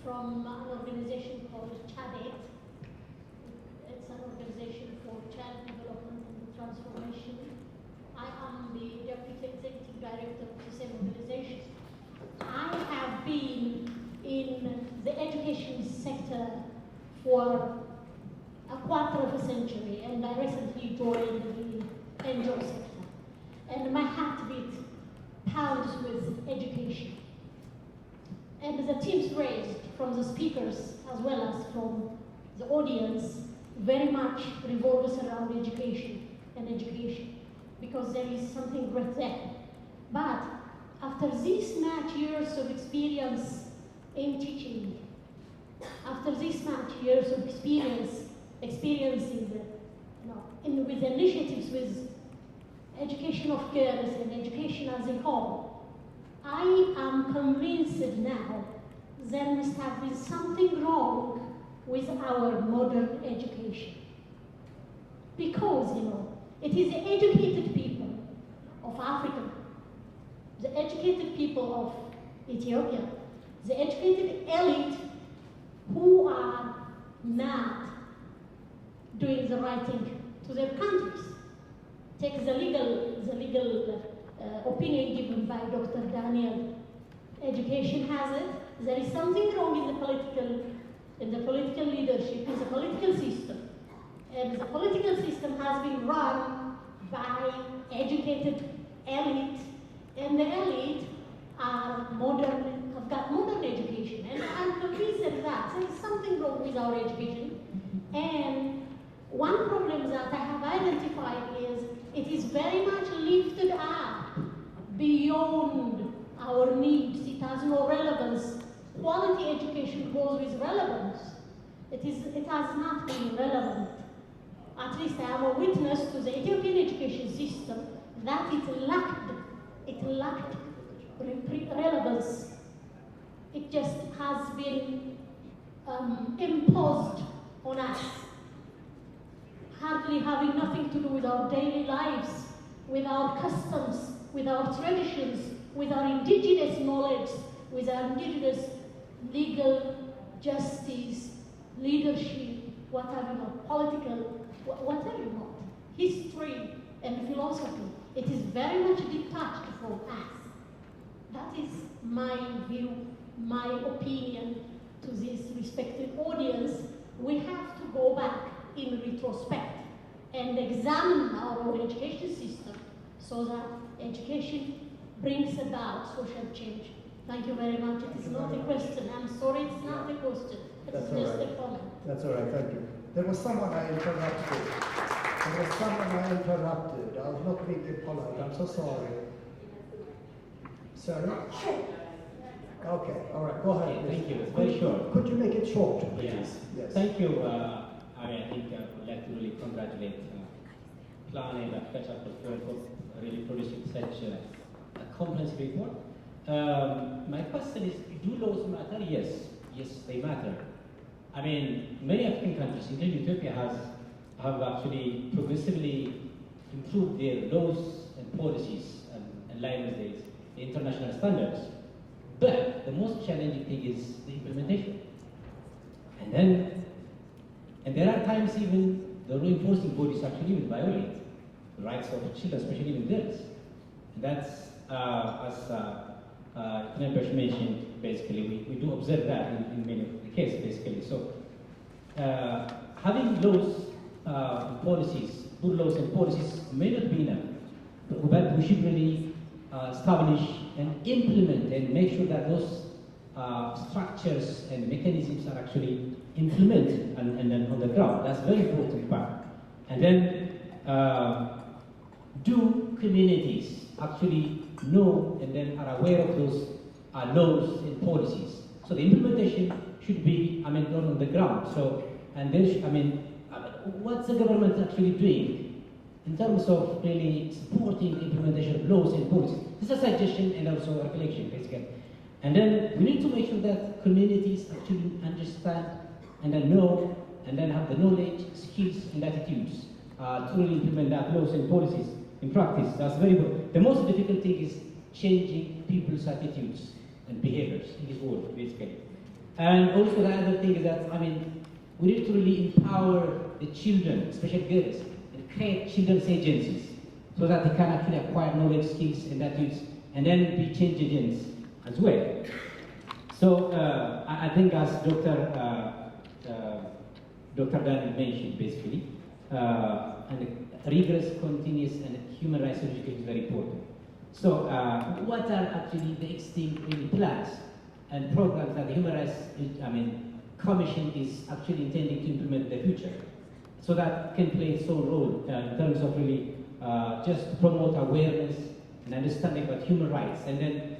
from an organization called CHADET. It's an organization for child development and transformation. I am the Deputy Executive Director of the same organization. I have been in the education sector for a quarter of a century, and I recently joined the NGO sector. And my heartbeat pounds with education. And the themes raised from the speakers as well as from the audience very much revolves around education and education, because there is something great there. But after these much years of experience in teaching, after these much years of experiencing with initiatives with education of girls and education as a whole, I am convinced now there must have been something wrong with our modern education. Because, it is the educated people of Africa, the educated people of Ethiopia, the educated elite who are not doing the right thing to their countries. Take the legal opinion given by Dr. Daniel. Education has it. There is something wrong in the political leadership, in the political system. And the political system has been run by educated elite, and the elite have got modern education. And I'm convinced that there is something wrong with our education. And one problem that I have identified is it is very much lifted up beyond our needs. It has no relevance. Quality education goes with relevance. It has not been relevant. At least I am a witness to the Ethiopian education system that it lacked relevance. It just has been imposed on us, hardly having nothing to do with our daily lives, with our customs, with our traditions, with our indigenous knowledge, with our indigenous legal justice, leadership, whatever you want, political, whatever you want, history and philosophy. It is very much detached from us. That is my view, my opinion to this respected audience. We have to go back in retrospect and examine our own education system so that education brings about social change. Thank you very much. It is not a question. I'm sorry, it's not a question. It's just a comment. That's all right, thank you. There was someone I interrupted. I was not being polite. I'm so sorry. Sorry? Okay, all right, go ahead. Okay, thank you. It's very short. Could you make it short, please? Yes. Thank you. I think I would like to really congratulate Plan and Agriculture for really producing such a comprehensive report. My question is, do laws matter? Yes, they matter. I mean, many African countries, including Ethiopia, have actually progressively improved their laws and policies and line with the international standards. But the most challenging thing is the implementation. And there are times even the law enforcing bodies actually even violate the rights of children, especially even girls. And that's, as Knebesh mentioned, basically, we do observe that in many of the cases, basically. So having laws and policies, good laws and policies may not be enough, but we should really establish and implement and make sure that those structures and mechanisms are actually implemented and then on the ground. That's a very important part. And then do communities actually know and then are aware of those laws and policies? So the implementation should be, done on the ground. So, and then, what's the government actually doing in terms of really supporting the implementation of laws and policies? This is a suggestion and also a reflection, basically. And then we need to make sure that communities actually understand and then know and then have the knowledge, skills, and attitudes to really implement that laws and policies in practice. That's very good. The most difficult thing is changing people's attitudes and behaviors in this world, basically. And also the other thing is that, we need to really empower the children, especially girls, and create children's agencies so that they can actually acquire knowledge, skills, and attitudes, and then be change agents as well. So I think as Dr. Daniel mentioned, basically, and rigorous, continuous, and human rights education is very important. So what are actually the existing plans and programs that the Human Rights Commission is actually intending to implement in the future, so that can play its own role in terms of really just promote awareness and understanding about human rights, and then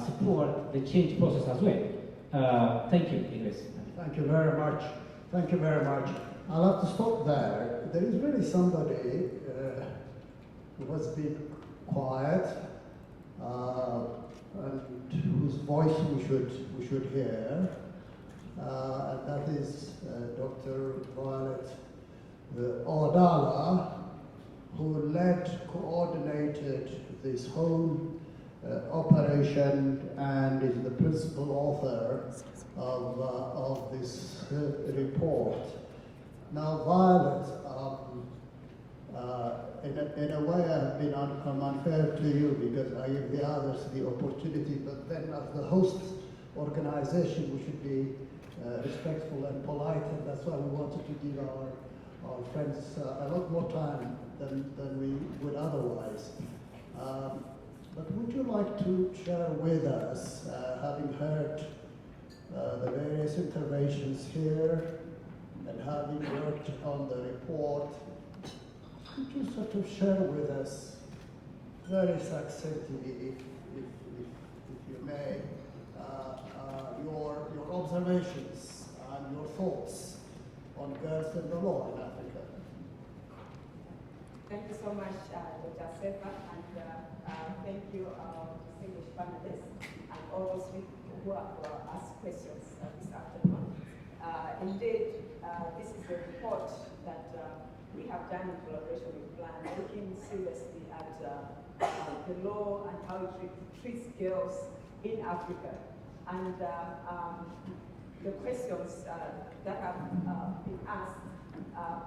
support the change process as well. Thank you, Idris. Thank you very much. Thank you very much. I'll have to stop there. There is really somebody who has been quiet and whose voice we should hear, and that is Dr. Violet Odala, who coordinated this whole operation and is the principal author of this report. Now, Violet, in a way I have been unfair to you because I give the others the opportunity, but then as the host organization we should be respectful and polite, and that's why we wanted to give our friends a lot more time than we would otherwise. But would you like to share with us, having heard the various interventions here and having worked on the report, could you sort of share with us very succinctly, if you may, your observations and your thoughts on girls and the law in Africa? Thank you so much, Dr. Sefa, and thank you, distinguished panelists, and all those who have asked questions this afternoon. Indeed, this is a report that we have done in collaboration with Plan, looking seriously at the law and how it treats girls in Africa. And the questions that have been asked,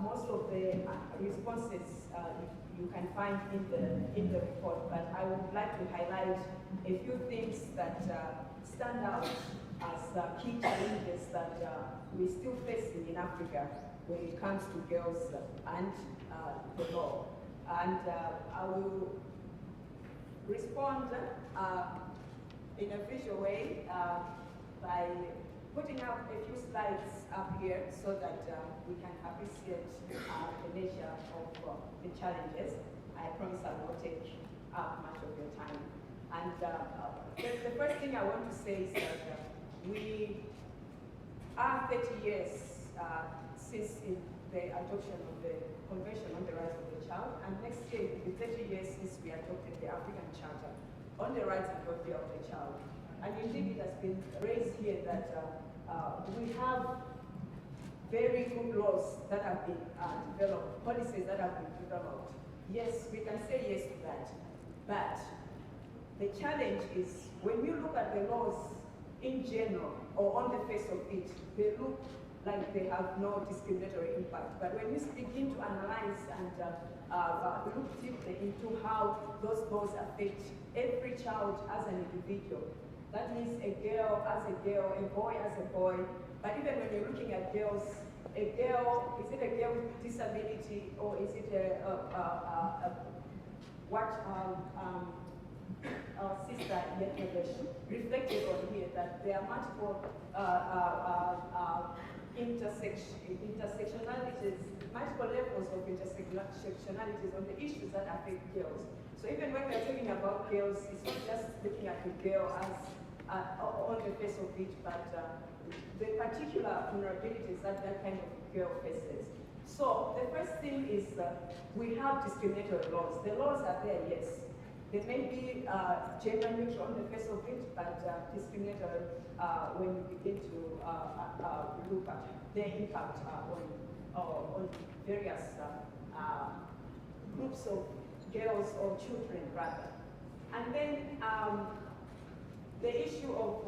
most of the responses you can find in the report, but I would like to highlight a few things that stand out as key challenges that we're still facing in Africa when it comes to girls and the law. And I will respond in a visual way by putting up a few slides up here so that we can appreciate the nature of the challenges. I promise I will not take up much of your time. And the first thing I want to say is that we are 30 years since the adoption of the Convention on the Rights of the Child, and next year it will be 30 years since we adopted the African Charter on the Rights and Welfare of the Child. And indeed it has been raised here that we have very good laws that have been developed, policies that have been developed. Yes, we can say yes to that, but the challenge is when you look at the laws in general or on the face of it, they look like they have no discriminatory impact. But when you begin to analyze and look deeply into how those laws affect every child as an individual, that means a girl as a girl, a boy as a boy. But even when you're looking at girls, a girl, is it a girl with disability or is it our sister Integration reflected on here that there are multiple intersectionalities, multiple levels of intersectionalities on the issues that affect girls. So even when we're talking about girls, it's not just looking at the girl as on the face of it, but the particular vulnerabilities that that kind of girl faces. So the first thing is we have discriminatory laws. The laws are there, yes. They may be gender neutral on the face of it, but discriminatory when you begin to look at their impact on various groups of girls or children, rather. And then the issue of,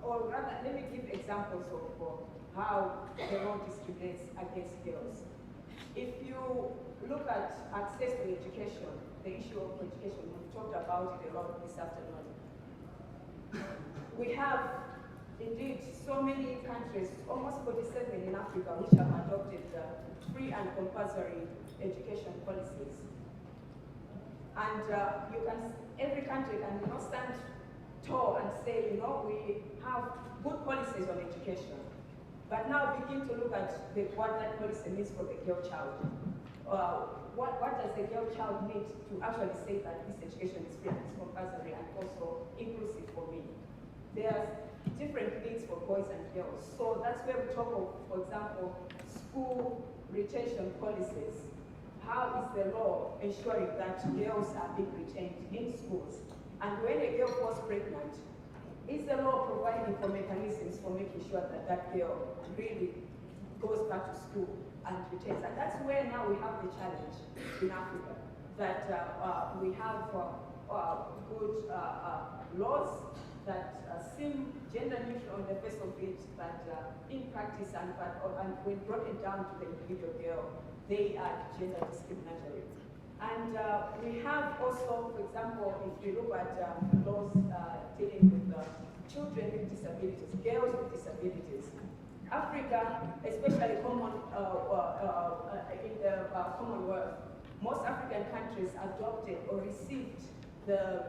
or rather, let me give examples of how the law discriminates against girls. If you look at access to education, the issue of education, we've talked about it a lot this afternoon. We have indeed so many countries, almost 47 in Africa, which have adopted free and compulsory education policies. And every country can stand tall and say, we have good policies on education. But now begin to look at what that policy means for the girl child. What does the girl child need to actually say that this education is free and it's compulsory and also inclusive for me? There's different needs for boys and girls. So that's where we talk of, for example, school retention policies. How is the law ensuring that girls are being retained in schools? And when a girl falls pregnant, is the law providing for mechanisms for making sure that that girl really goes back to school and retains? And that's where now we have the challenge in Africa, that we have good laws that seem gender neutral on the face of it, but in practice and when broken down to the individual girl, they are gender discriminatory. And we have also, for example, if you look at laws dealing with children with disabilities, girls with disabilities, Africa, especially in the Commonwealth, most African countries adopted or received the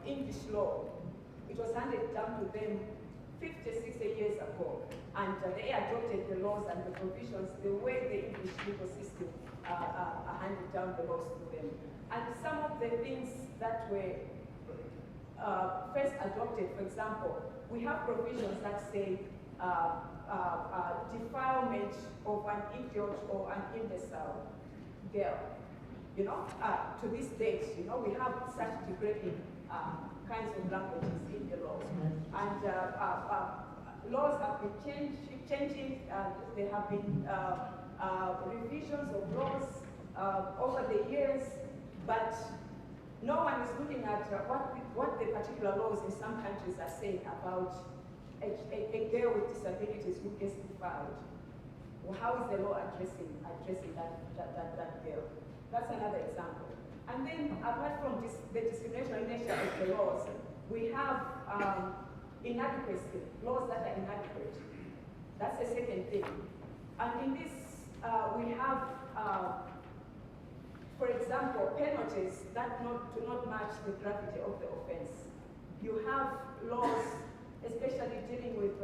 English law. It was handed down to them 50, 60 years ago, and they adopted the laws and the provisions the way the English legal system handed down the laws to them. And some of the things that were first adopted, for example, we have provisions that say defilement of an idiot or an imbecile girl. To this date, we have such degrading kinds of languages in the laws. And laws have been changing, there have been revisions of laws over the years, but no one is looking at what the particular laws in some countries are saying about a girl with disabilities who gets defiled. Well, how is the law addressing that girl? That's another example. And then apart from the discriminatory nature of the laws, We have inadequacy, laws that are inadequate. That's the second thing. And in this, we have, for example, penalties that do not match the gravity of the offense. You have laws, especially dealing with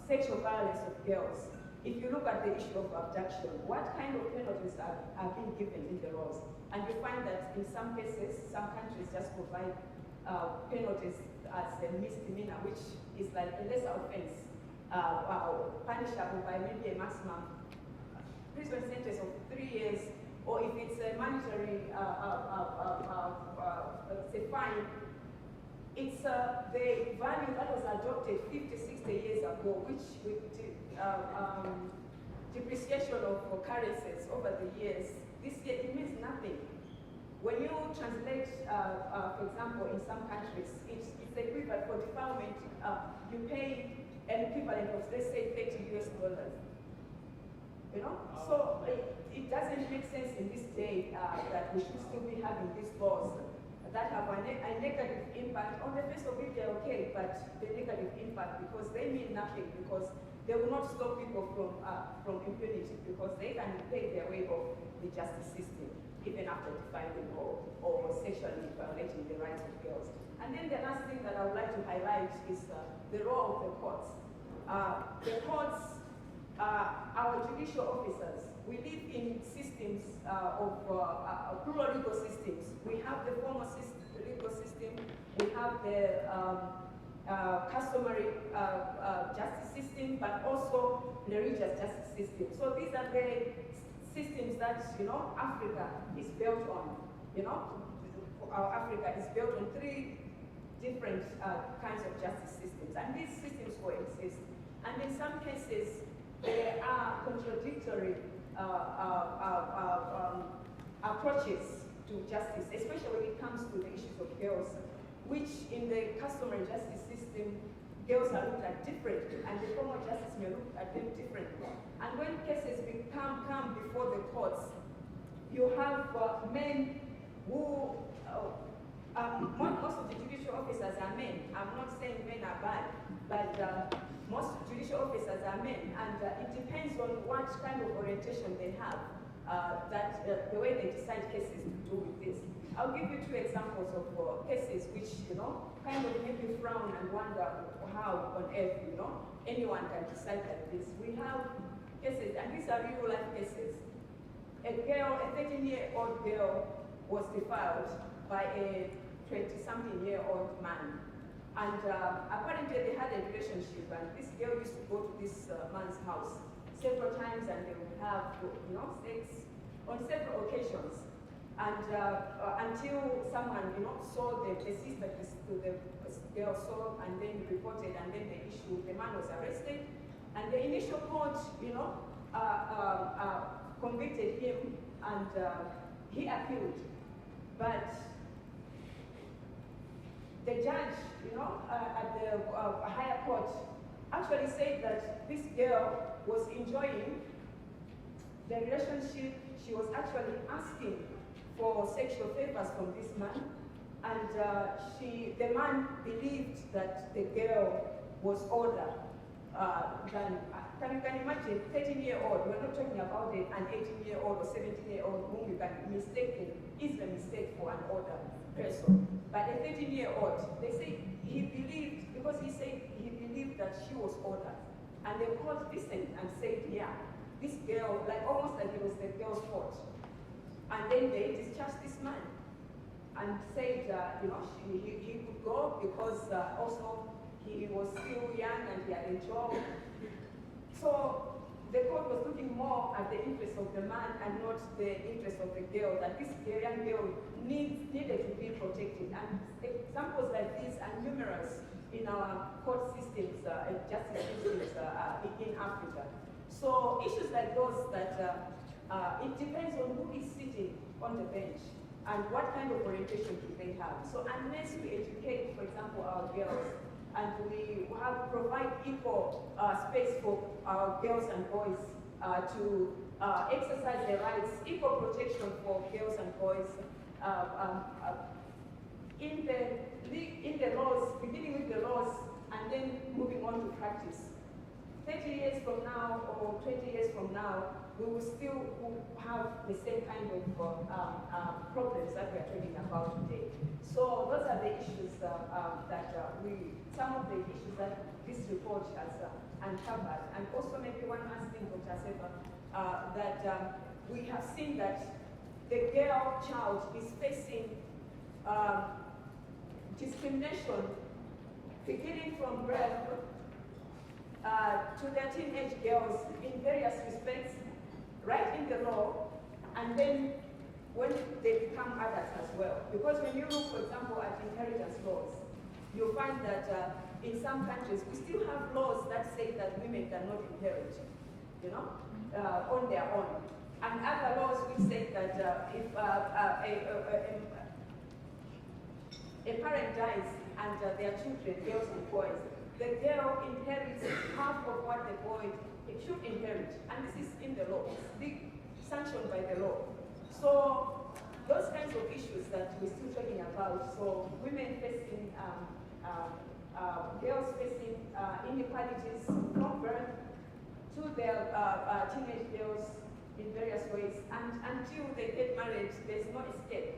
sexual violence of girls. If you look at the issue of abduction, what kind of penalties are being given in the laws? And you find that in some cases, some countries just provide penalties as a misdemeanor, which is like a lesser offense, punishable by maybe a maximum prison sentence of 3 years, or if it's a mandatory, say fine, it's the value that was adopted 50, 60 years ago, which with depreciation of currencies over the years, this year it means nothing. When you translate, for example, in some countries, it's equivalent for defilement, you pay an equivalent of, let's say, $30 US. You know? So it doesn't make sense in this day that we should still be having these laws that have a negative impact. On the face of it, they're okay, but the negative impact, because they mean nothing, because they will not stop people from impunity, because they can pay their way of the justice system, even after defining or sexually violating the rights of girls. And then the last thing that I would like to highlight is the role of the courts. The courts are our judicial officers. We live in systems of plural legal systems. We have the formal legal system, we have the customary justice system, but also the religious justice system. So these are the systems that, you know, Africa is built on. You know, our Africa is built on 3 different kinds of justice systems, and these systems coexist. And in some cases, there are contradictory approaches to justice, especially when it comes to the issues of girls, which in the customary justice system, girls are looked at differently, and the formal justice may look at them differently. And when cases come before the courts, you have men who, most of the judicial officers are men. I'm not saying men are bad, but most judicial officers are men, and it depends on what kind of orientation they have, the way they decide cases to do with this. I'll give you 2 examples of cases which, you know, kind of make you frown and wonder how on earth, you know, anyone can decide like this. We have cases, and these are real life cases. A 13-year-old girl was defiled by a 20-something-year-old man. And apparently they had a relationship, and this girl used to go to this man's house several times, and they would have, you know, sex on several occasions. And until someone, you know, saw the sister to the girl saw, and then reported, and then the man was arrested, and the initial court, you know, convicted him, and he appealed, but the judge, you know, at the higher court actually said that this girl was enjoying the relationship. She was actually asking for sexual favors from this man, and the man believed that the girl was older than, can you imagine, 13-year-old, we're not talking about an 18-year-old or 17-year-old whom you can mistake, easily mistake for an older person. But a 13-year-old, they say he believed, because he said he believed that she was older. And the court listened and said, yeah, this girl, like almost like it was the girl's fault. And then they discharged this man and said, you know, he could go because also he was still young and he had a job. So the court was looking more at the interest of the man and not the interest of the girl, that this young girl needed to be protected. And examples like these are numerous in our court systems, justice systems in Africa. So issues like those that it depends on who is sitting on the bench and what kind of orientation do they have. So unless we educate, for example, our girls, and we provide equal space for our girls and boys to exercise their rights, equal protection for girls and boys in the in the laws, beginning with the laws, and then moving on to practice. 30 years from now or 20 years from now, we will still have the same kind of problems that we are talking about today. So those are the issues some of the issues that this report has uncovered. And also maybe one last thing, Dr. Sefa, that we have seen that the girl child is facing discrimination beginning from birth to their teenage girls in various respects, right in the law, and then when they become adults as well. Because when you look, for example, at inheritance laws, you'll find that in some countries we still have laws that say that women cannot inherit, on their own. And other laws which say that if a parent dies and their children, girls and boys, the girl inherits half of what the boy should inherit. And this is in the law. It's sanctioned by the law. So those kinds of issues that we're still talking about, so women facing, girls facing inequalities from birth to their teenage girls in various ways. And until they get married, there's no escape.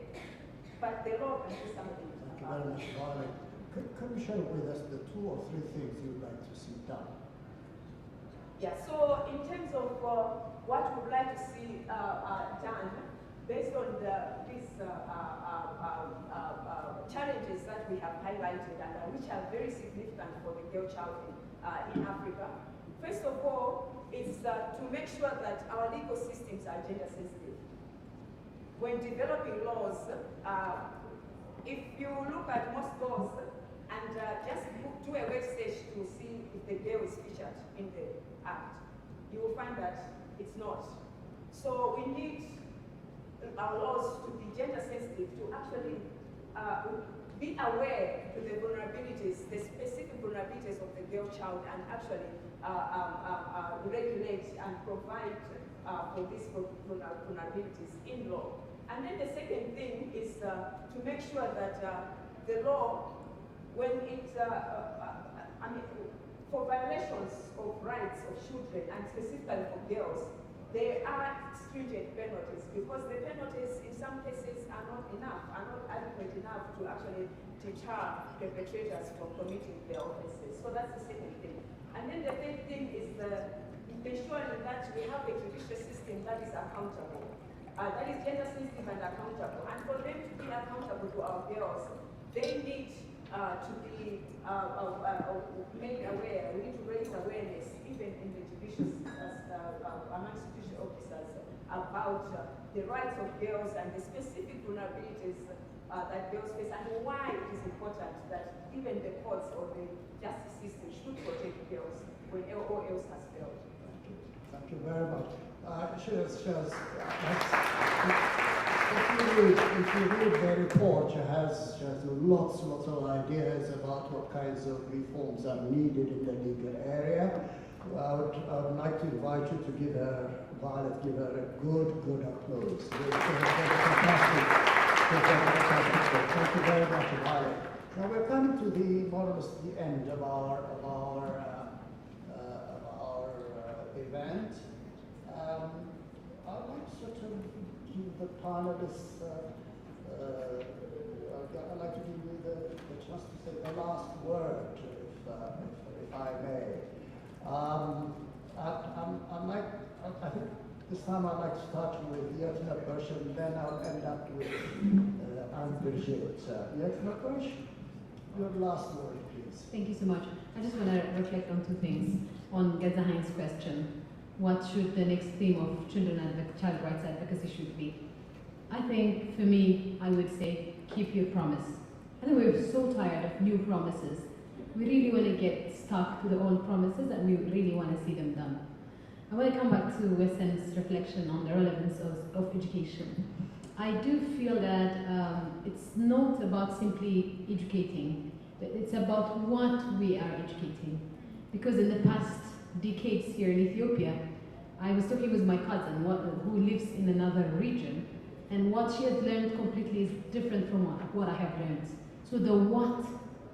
But the law can do something. Thank you very much, Violet. Could you share with us the 2 or 3 things you'd like to see done? Yeah, so in terms of what we'd like to see done, based on these challenges that we have highlighted and which are very significant for the girl child in Africa, first of all, is to make sure that our legal systems are gender sensitive. When developing laws, if you look at most laws and just do a web search to see if the girl is featured in the act, you will find that it's not. So we need our laws to be gender sensitive, to actually be aware of the vulnerabilities, the specific vulnerabilities of the girl child, and actually regulate and provide for these vulnerabilities in law. And then the second thing is to make sure that the law, when it, for violations of rights of children, and specifically for girls, there are stringent penalties, because the penalties in some cases are not enough, are not adequate enough to actually deter perpetrators from committing their offenses. So that's the second thing. And then the third thing is ensuring that we have a judicial system that is accountable. That is gender sensitive and accountable. And for them to be accountable to our girls, they need to be made aware. We need to raise awareness, even in the judicial, amongst judicial officers, about the rights of girls and the specific vulnerabilities that girls face, and why it is important that even the courts or the justice system should protect girls when all else has failed. Thank you very much. If you read the report, she has lots of ideas about what kinds of reforms are needed in the legal area. I would like to invite you to give her, Violet, give her a good applause. Fantastic. Thank you very much, Violet. Now we're coming to the more or less the end of our event. I'd like to sort of give the panelists, I'd like to give you the chance to say the last word, if I may. I think this time I'd like to start with Yetna Bush, and then I'll end up with Anne-Brigitte. Yetna Bush, your last word, please. Thank you so much. I just want to reflect on 2 things. On Gezaheim's question, what should the next theme of children and child rights advocacy should be? I think, for me, I would say, keep your promise. I think we're so tired of new promises. We really want to get stuck to the old promises, and we really want to see them done. I want to come back to Weston's reflection on the relevance of education. I do feel that it's not about simply educating, but it's about what we are educating. Because in the past decades here in Ethiopia, I was talking with my cousin who lives in another region, and what she has learned completely is different from what I have learned. So the what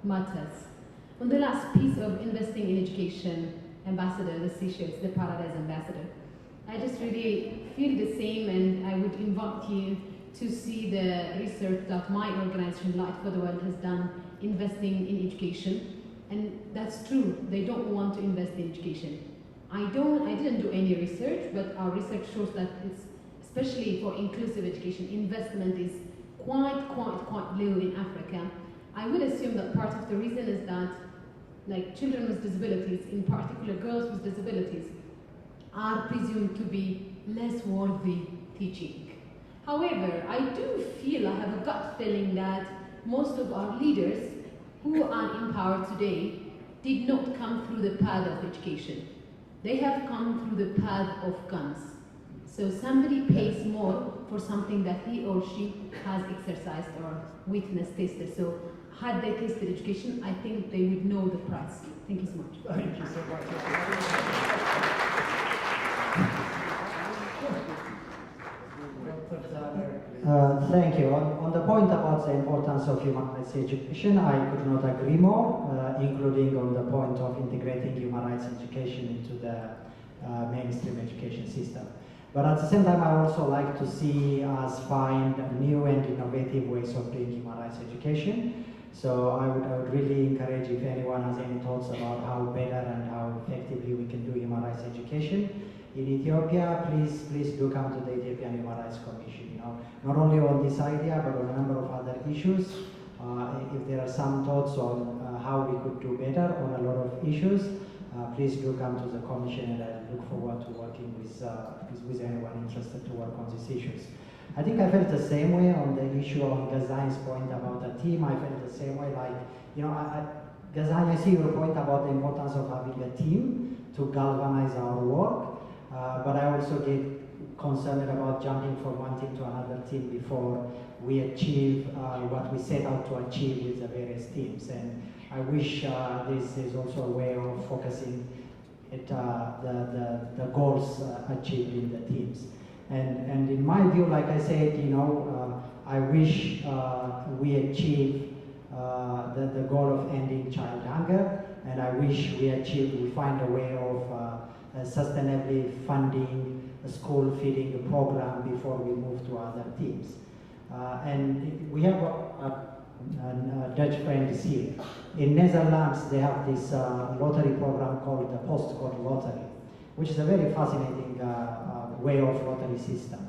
matters. On the last piece of investing in education, Ambassador, the Seychelles, the Paradise Ambassador, I just really feel the same, and I would invite you to see the research that my organization, Light for the World, has done investing in education. And that's true, they don't want to invest in education. I didn't do any research, but our research shows that it's, especially for inclusive education, investment is quite low in Africa. I would assume that part of the reason is that like children with disabilities, in particular girls with disabilities, are presumed to be less worthy teaching. However, I do feel, I have a gut feeling that most of our leaders who are in power today did not come through the path of education. They have come through the path of guns. So somebody pays more for something that he or she has exercised or witnessed, tasted. So had they tasted education, I think they would know the price. Thank you so much. Thank you so much. Thank you. On the point about the importance of human rights education, I could not agree more, including on the point of integrating human rights education into the mainstream education system. But at the same time, I also like to see us find new and innovative ways of doing human rights education. So I would really encourage, if anyone has any thoughts about how better and how effectively we can do human rights education in Ethiopia, please do come to the Ethiopian Human Rights Commission. You know, not only on this idea, but on a number of other issues. If there are some thoughts on how we could do better on a lot of issues, please do come to the commission, and I look forward to working with anyone interested to work on these issues. I think I felt the same way on the issue on Ghazani's point about the team. I felt the same way, like, you know, Ghazani, I see your point about the importance of having a team to galvanize our work, but I also get concerned about jumping from one team to another team before we achieve what we set out to achieve with the various teams. And I wish this is also a way of focusing at the goals achieved in the teams. And in my view, like I said, you know, I wish we achieve the goal of ending child hunger, and I wish we find a way of sustainably funding a school feeding program before we move to other teams. And we have Dutch friends here. In Netherlands, they have this lottery program called the postcode lottery, which is a very fascinating way of lottery system.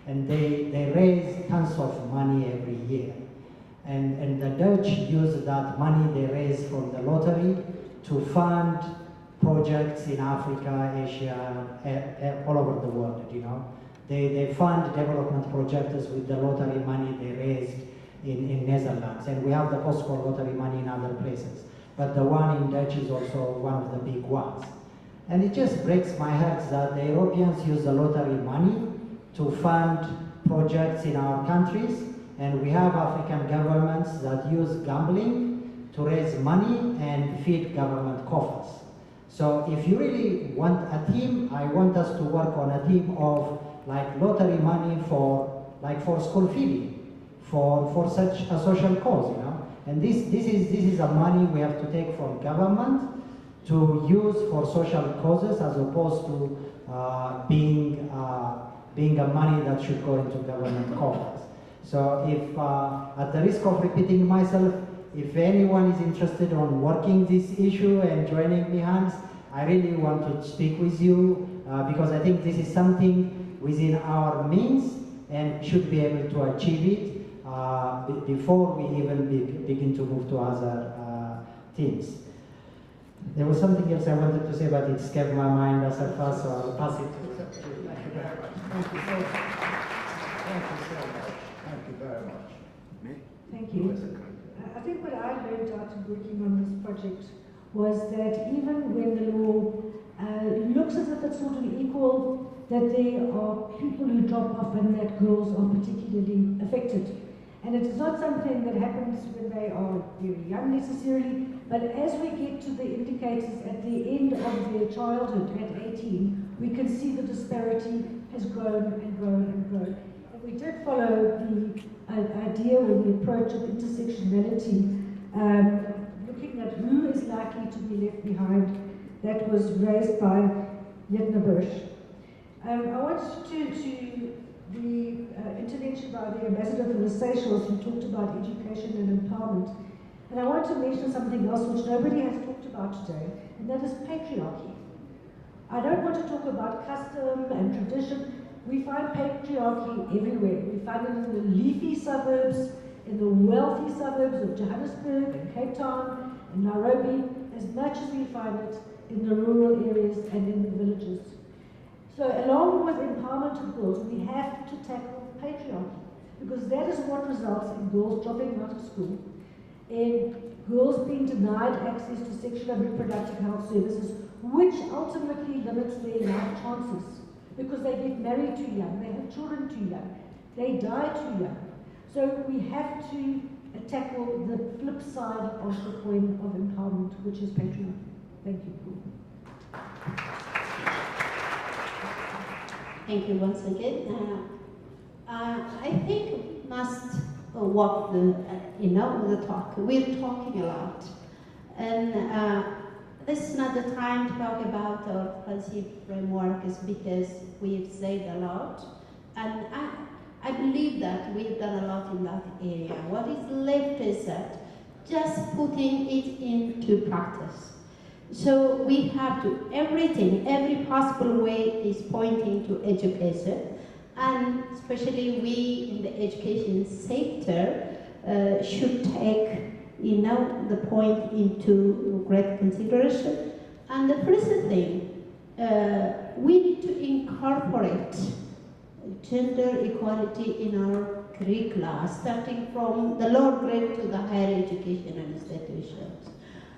And they raise tons of money every year. And the Dutch use that money they raise from the lottery to fund projects in Africa, Asia, all over the world, you know. They fund development projects with the lottery money they raised in Netherlands. And we have the postcode lottery money in other places. But the one in Dutch is also one of the big ones. And it just breaks my heart that the Europeans use the lottery money to fund projects in our countries, and we have African governments that use gambling to raise money and feed government coffers. So if you really want a team, I want us to work on a team of like lottery money for school feeding, for such a social cause, you know. And this is a money we have to take from government to use for social causes, as opposed to being a money that should go into government coffers. So if, at the risk of repeating myself, if anyone is interested on working this issue and joining me hands, I really want to speak with you because I think this is something within our means and should be able to achieve it before we even begin to move to other teams. There was something else I wanted to say, but it escaped my mind as I pass, so I'll pass it. Thank you very much. Thank you so much. Thank you so much. Thank you very much. Thank you. I think what I learned out of working on this project was that even when the law looks as if it's sort of equal, that there are people who drop off and that girls are particularly affected. And it is not something that happens when they are very young necessarily, but as we get to the indicators at the end of their childhood, at 18, we can see the disparity has grown and grown and grown. And we did follow the idea or the approach of intersectionality looking at who is likely to be left behind, that was raised by Yetna Bush. I want to the intervention by the Ambassador for the Seychelles, who talked about education and empowerment. And I want to mention something else which nobody has talked about today, and that is patriarchy. I don't want to talk about custom and tradition. We find patriarchy everywhere. We find it in the leafy suburbs, in the wealthy suburbs of Johannesburg and Cape Town and Nairobi, as much as we find it in the rural areas and in the villages. So along with empowerment of girls, we have to tackle patriarchy, because that is what results in girls dropping out of school, in girls being denied access to sexual and reproductive health services, which ultimately limits their life chances, because they get married too young, they have children too young, they die too young. So we have to tackle the flip side of the coin of empowerment, which is patriarchy. Thank you. Thank you once again. I think we must walk the talk. We're talking a lot, and this is not the time to talk about our policy frameworks, because we've said a lot, and I believe that we've done a lot in that area. What is left is that just putting it into practice. So we have to, every possible way is pointing to education, and especially we in the education sector should take, the point into great consideration. And the first thing, we need to incorporate gender equality in our curricula, starting from the lower grade to the higher education institutions.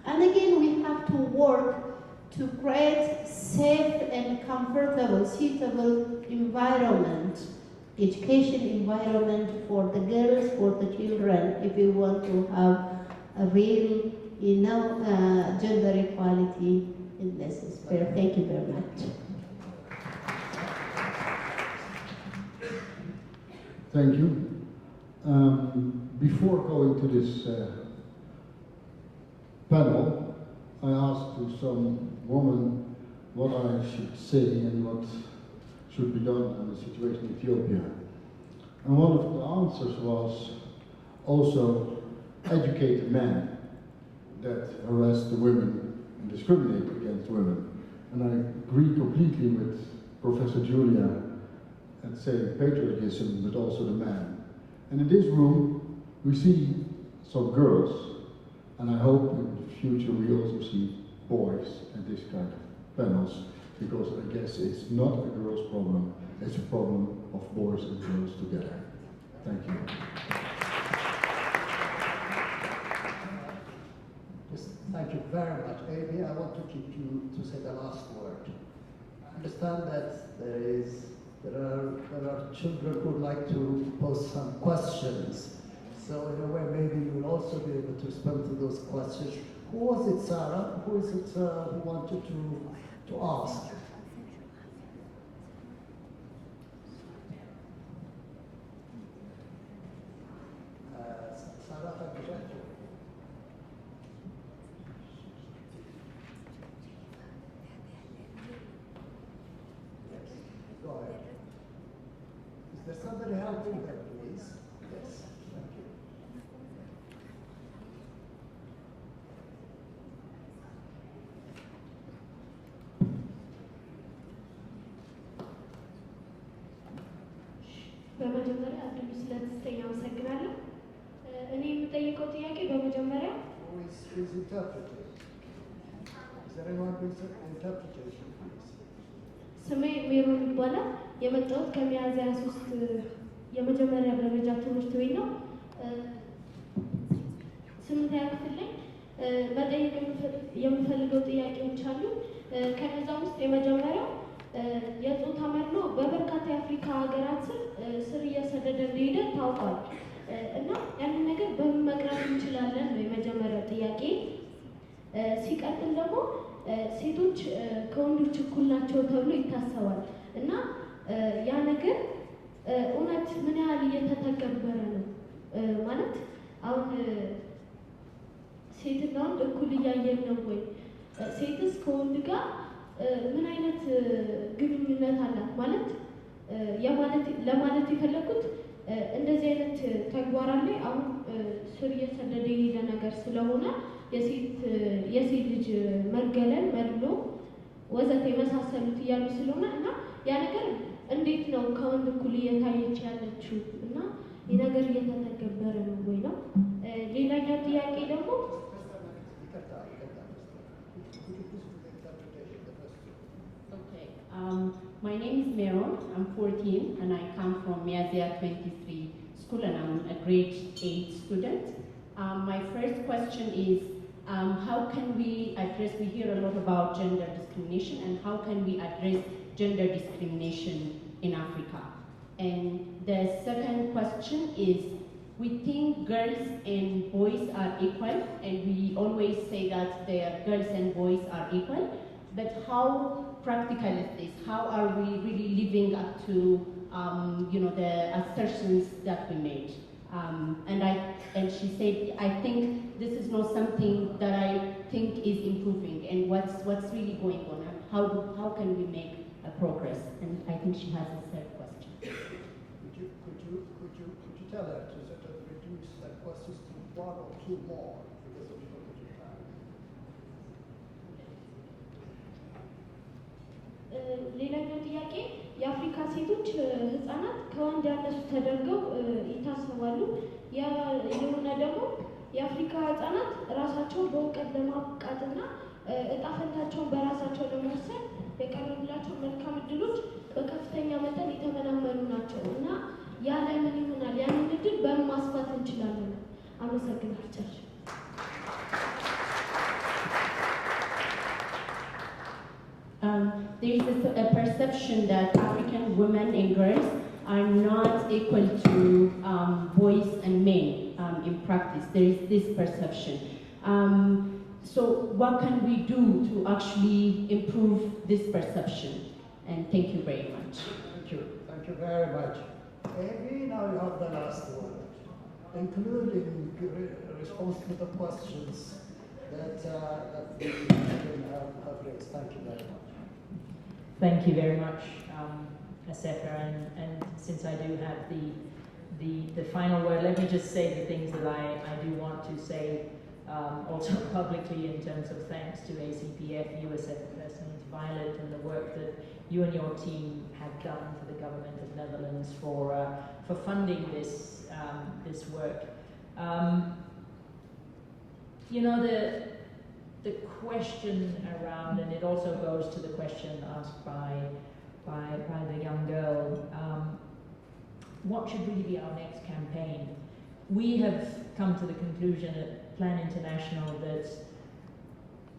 And again, we have to work to create safe and comfortable, suitable environment, education environment for the girls, for the children, if we want to have a real, gender equality in this sphere. Thank you very much. Thank you. Before going to this panel, I asked to some woman what I should say and what should be done in the situation in Ethiopia. And one of the answers was also educate the men that harass the women and discriminate against women. And I agree completely with Professor Julia at saying patriotism, but also the man. And in this room, we see some girls, and I hope in the future we also see boys at this kind of panels, because I guess it's not a girls' problem, it's a problem of boys and girls together. Thank you. Yes, thank you very much. Amy, I want to keep you to say the last word. I understand that there are children who would like to pose some questions. So in a way, maybe you will also be able to respond to those questions. Who was it, Sarah? Who is it who wanted to ask? Sarah, go ahead. Is there somebody helping them, please? Yes, thank you. በመጀመሪያ እድሉ ስለተሰጠኝ አመሰግናለሁ። እኔ የምጠይቀው ጥያቄ በመጀመሪያ Who is interpreting? Is there anyone who is interpretation, please? ስሜ ሜሮን ይባላል። የመጣሁት ከሚያዝያ 23 የመጀመሪያ ደረጃ ትምህርት ቤት ነው። ስምንተኛ ክፍል ላይ መጠየቅ የምፈልገው ጥያቄዎች አሉ። ከነዛ ውስጥ የመጀመሪያው የጾታ መድሎ በበርካታ የአፍሪካ ሀገራት ስር እየሰደደ እንደሄደ ታውቋል እና ያንን ነገር በምን መቅረፍ እንችላለን ነው የመጀመሪያው ጥያቄ። ሲቀጥል ደግሞ ሴቶች ከወንዶች እኩል ናቸው ተብሎ ይታሰባል እና ያ ነገር እውነት ምን ያህል እየተተገበረ ነው? ማለት አሁን ሴትና ወንድ እኩል እያየን ነው ወይ? ሴትስ ከወንድ ጋር ምን አይነት ግንኙነት አላት? ማለት ለማለት የፈለኩት እንደዚህ አይነት ተግባር ላይ አሁን ስር እየሰደደ የሄደ ነገር ስለሆነ የሴት ልጅ መገለል፣ መድሎ፣ ወዘተ የመሳሰሉት እያሉ ስለሆነ እና ያ ነገር እንዴት ነው ከወንድ እኩል እየታየች ያለችው እና ይህ ነገር እየተተገበረ ነው ወይ ነው። ሌላኛው ጥያቄ ደግሞ my name is Meron, I'm 14 and I come from Miazia 23 school and I'm a grade 8 student. My first question is how can we address, we hear a lot about gender discrimination and how can we address gender discrimination in Africa? And the second question is, we think girls and boys are equal and we always say that girls and boys are equal, but how practical is this? How are we really living up to the assertions that we made? And she said, I think this is not something that I think is improving and what's really going on and how can we make a progress? And I think she has a third question. Could you tell her to sort of reduce the questions to one or two more because of shortage of time? ሌላኛው ጥያቄ የአፍሪካ ሴቶች ህፃናት ከወንድ ያነሱ ተደርገው ይታሰባሉ። የሆነ ደግሞ የአፍሪካ ህፃናት ራሳቸውን በእውቀት ለማብቃትና እጣ ፈንታቸውን በራሳቸው ለመወሰን የቀረቡላቸው መልካም እድሎች በከፍተኛ መጠን የተመናመኑ ናቸው እና ያ ላይ ምን ይሆናል? ያንን እድል በምን ማስፋት እንችላለን? አመሰግናለሁ። There is a perception that African women and girls are not equal to boys and men in practice. There is this perception. So what can we do to actually improve this perception? And thank you very much. Thank you very much. Amy, now you have the last word, including response to the questions that we have raised. Thank you very much. Thank you very much, Asefa, and since I do have the final word, let me just say the things that I do want to say also publicly in terms of thanks to ACPF, you Asefa personally, to Violet, and the work that you and your team have done for the government of Netherlands for funding this work. The question around, and it also goes to the question asked by the young girl, what should really be our next campaign? We have come to the conclusion at Plan International that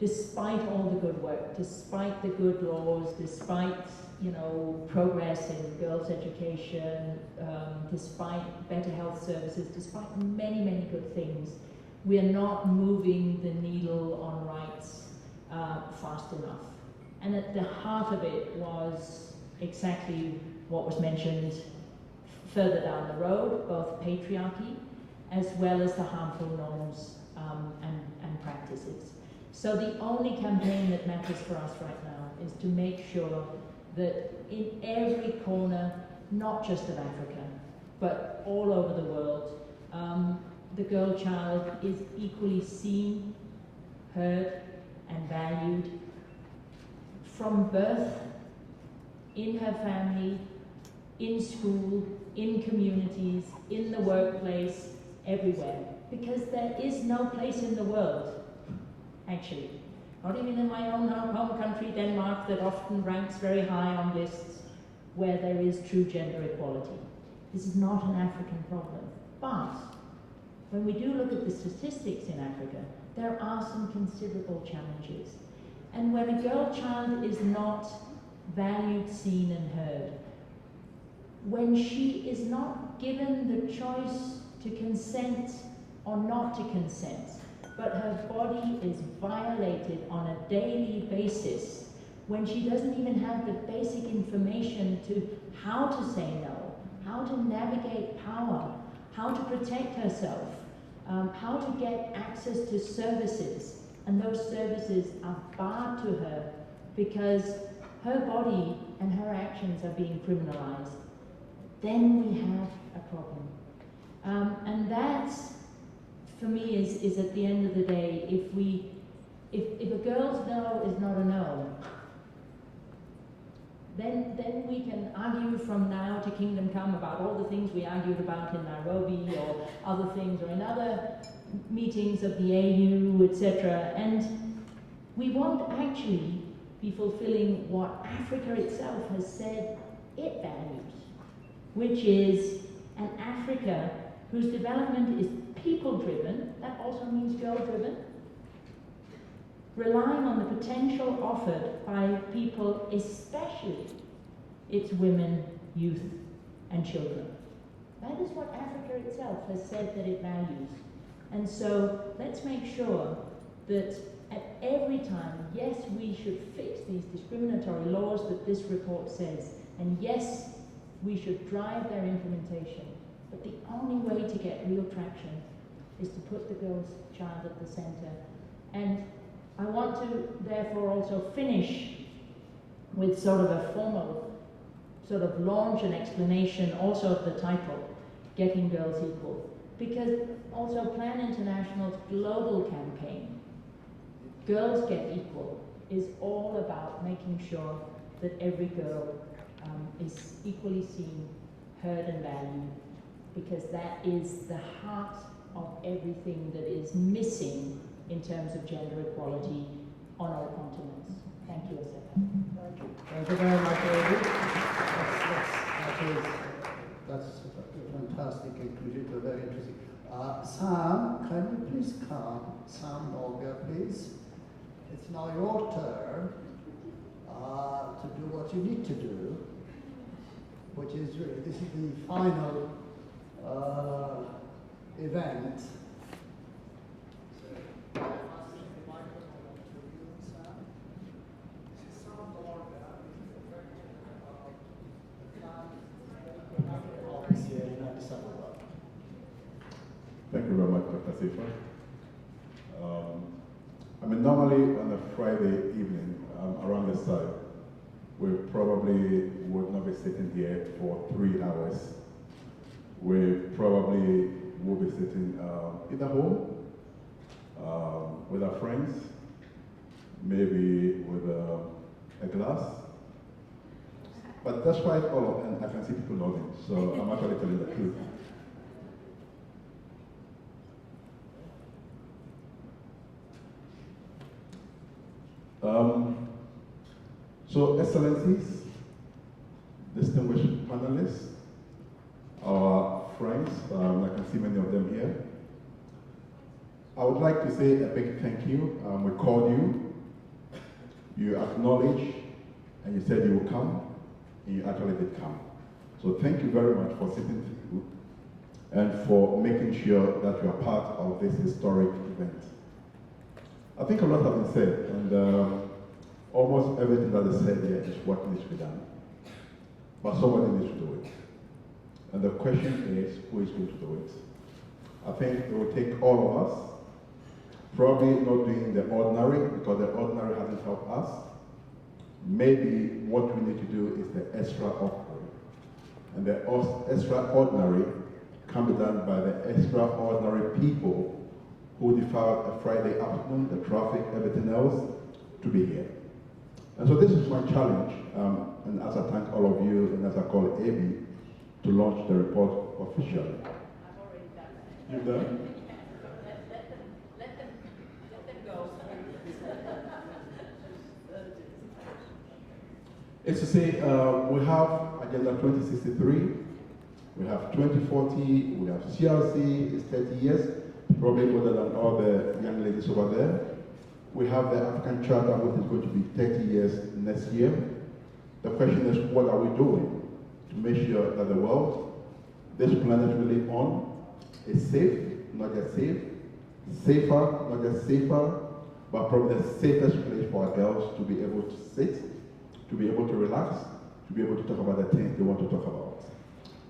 despite all the good work, despite the good laws, despite progress in girls' education, despite better health services, despite many, many good things, we are not moving the needle on rights fast enough. And at the heart of it was exactly what was mentioned further down the road, both patriarchy as well as the harmful norms and practices. So the only campaign that matters for us right now is to make sure that in every corner, not just of Africa, but all over the world, the girl child is equally seen, heard, and valued from birth, in her family, in school, in communities, in the workplace, everywhere. Because there is no place in the world, actually, not even in my own home country, Denmark, that often ranks very high on lists, where there is true gender equality. This is not an African problem. But when we do look at the statistics in Africa, there are some considerable challenges. And when a girl child is not valued, seen and heard, when she is not given the choice to consent or not to consent, but her body is violated on a daily basis, when she doesn't even have the basic information to how to say no, how to navigate power, how to protect herself, how to get access to services, and those services are barred to her because her body and her actions are being criminalized, then we have a problem. And that's, for me, is at the end of the day, if a girl's no is not a no, then we can argue from now to kingdom come about all the things we argued about in Nairobi or other things, or in other meetings of the AU, etc. And we won't actually be fulfilling what Africa itself has said it values, which is an Africa whose development is people-driven, that also means girl-driven, relying on the potential offered by people, especially its women, youth, and children. That is what Africa itself has said that it values. And so let's make sure that at every time, yes, we should fix these discriminatory laws that this report says, and yes, we should drive their implementation. But the only way to get real traction is to put the girl's child at the center. And I want to therefore also finish with sort of a formal sort of launch and explanation also of the title, Getting Girls Equal. Because also Plan International's global campaign, Girls Get Equal, is all about making sure that every girl is equally seen, heard and valued, because that is the heart of everything that is missing in terms of gender equality on all continents. Thank you, Assefa. Thank you. Thank you very much, Eddie. That's fantastic and critical, very interesting. Sam, can you please come? Sam Olga, please. It's now your turn to do what you need to do, which is really, this is the final event. Thank you very much, Dr. Sefa. I mean, normally on a Friday evening around this time, we probably would not be sitting here for 3 hours. We probably will be sitting in the home with our friends, maybe with a glass. But despite all of, and I can see people nodding, so I'm actually telling the truth. So, Excellencies, distinguished panelists, our friends, I can see many of them here. I would like to say a big thank you. We called you, you acknowledged, and you said you would come, and you actually did come. So thank you very much for sitting through and for making sure that you are part of this historic event. I think a lot has been said, and almost everything that is said here is what needs to be done. But somebody needs to do it. And the question is, who is going to do it? I think it will take all of us, probably not doing the ordinary, because the ordinary hasn't helped us. Maybe what we need to do is the extraordinary. And the extraordinary can be done by the extraordinary people who deferred a Friday afternoon, the traffic, everything else, to be here. And so this is my challenge, and as I thank all of you, and as I call Abby, to launch the report officially. I've already done that. You've done? Let them go. It's to say, we have Agenda 2063, we have 2040, we have CRC, it's 30 years, probably more than all the young ladies over there. We have the African Charter, which is going to be 30 years next year. The question is, what are we doing to make sure that the world, this planet we live on, is safe, not just safe, safer, not just safer, but probably the safest place for our girls to be able to sit, to be able to relax, to be able to talk about the things they want to talk about.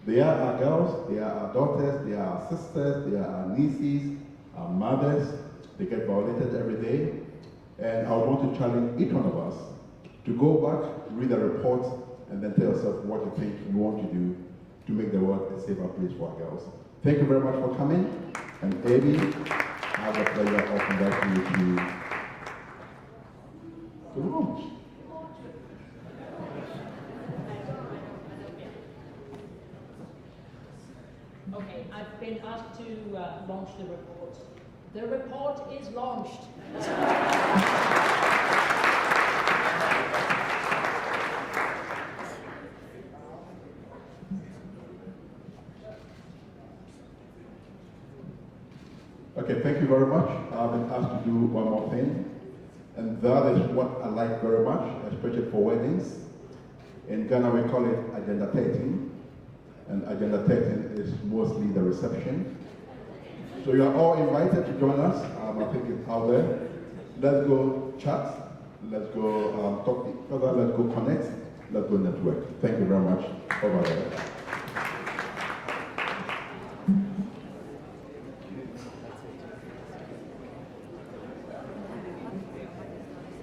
They are our girls, they are our daughters, they are our sisters, they are our nieces, mothers, they get violated every day. And I want to challenge each one of us to go back, read the report, and then tell yourself what you think you want to do to make the world a safer place for our girls. Thank you very much for coming. And Abby, I have the pleasure of inviting you to the room. Okay, I've been asked to launch the report. The report is launched. Okay, thank you very much. I've been asked to do one more thing, and that is what I like very much, especially for weddings. In Ghana, we call it Agenda 13, and Agenda 13 is mostly the reception. So you are all invited to join us. I think it's out there. Let's go chat, let's go talk to each other, let's go connect, let's go network. Thank you very much. Over there.